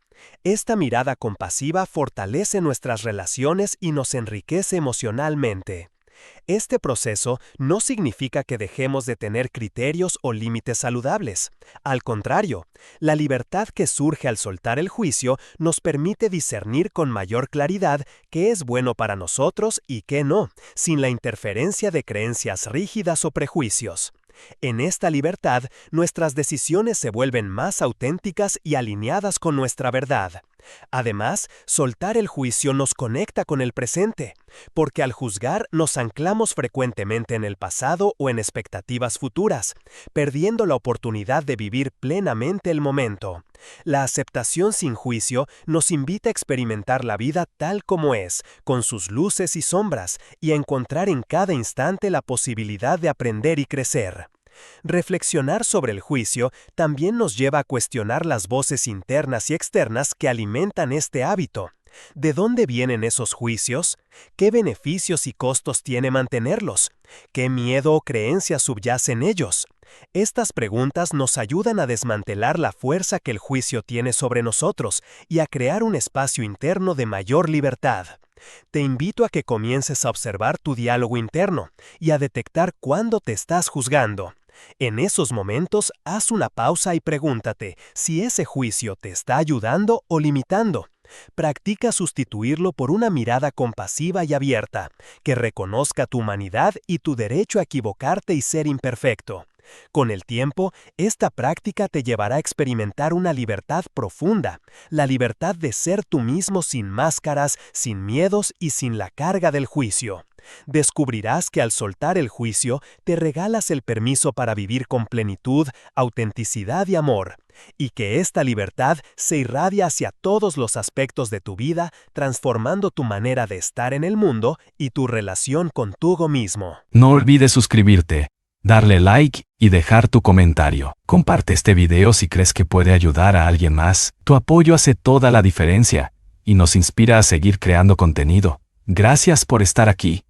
Esta mirada compasiva fortalece nuestras relaciones y nos enriquece emocionalmente. Este proceso no significa que dejemos de tener criterios o límites saludables. Al contrario, la libertad que surge al soltar el juicio nos permite discernir con mayor claridad qué es bueno para nosotros y qué no, sin la interferencia de creencias rígidas o prejuicios. En esta libertad, nuestras decisiones se vuelven más auténticas y alineadas con nuestra verdad. Además, soltar el juicio nos conecta con el presente, porque al juzgar nos anclamos frecuentemente en el pasado o en expectativas futuras, perdiendo la oportunidad de vivir plenamente el momento. La aceptación sin juicio nos invita a experimentar la vida tal como es, con sus luces y sombras, y a encontrar en cada instante la posibilidad de aprender y crecer. Reflexionar sobre el juicio también nos lleva a cuestionar las voces internas y externas que alimentan este hábito. ¿De dónde vienen esos juicios? ¿Qué beneficios y costos tiene mantenerlos? ¿Qué miedo o creencia subyace en ellos? Estas preguntas nos ayudan a desmantelar la fuerza que el juicio tiene sobre nosotros y a crear un espacio interno de mayor libertad. Te invito a que comiences a observar tu diálogo interno y a detectar cuándo te estás juzgando. En esos momentos, haz una pausa y pregúntate si ese juicio te está ayudando o limitando. Practica sustituirlo por una mirada compasiva y abierta, que reconozca tu humanidad y tu derecho a equivocarte y ser imperfecto. Con el tiempo, esta práctica te llevará a experimentar una libertad profunda, la libertad de ser tú mismo sin máscaras, sin miedos y sin la carga del juicio. Descubrirás que al soltar el juicio, te regalas el permiso para vivir con plenitud, autenticidad y amor, y que esta libertad se irradia hacia todos los aspectos de tu vida, transformando tu manera de estar en el mundo y tu relación contigo mismo. No olvides suscribirte, darle like y dejar tu comentario. Comparte este video si crees que puede ayudar a alguien más. Tu apoyo hace toda la diferencia y nos inspira a seguir creando contenido. Gracias por estar aquí.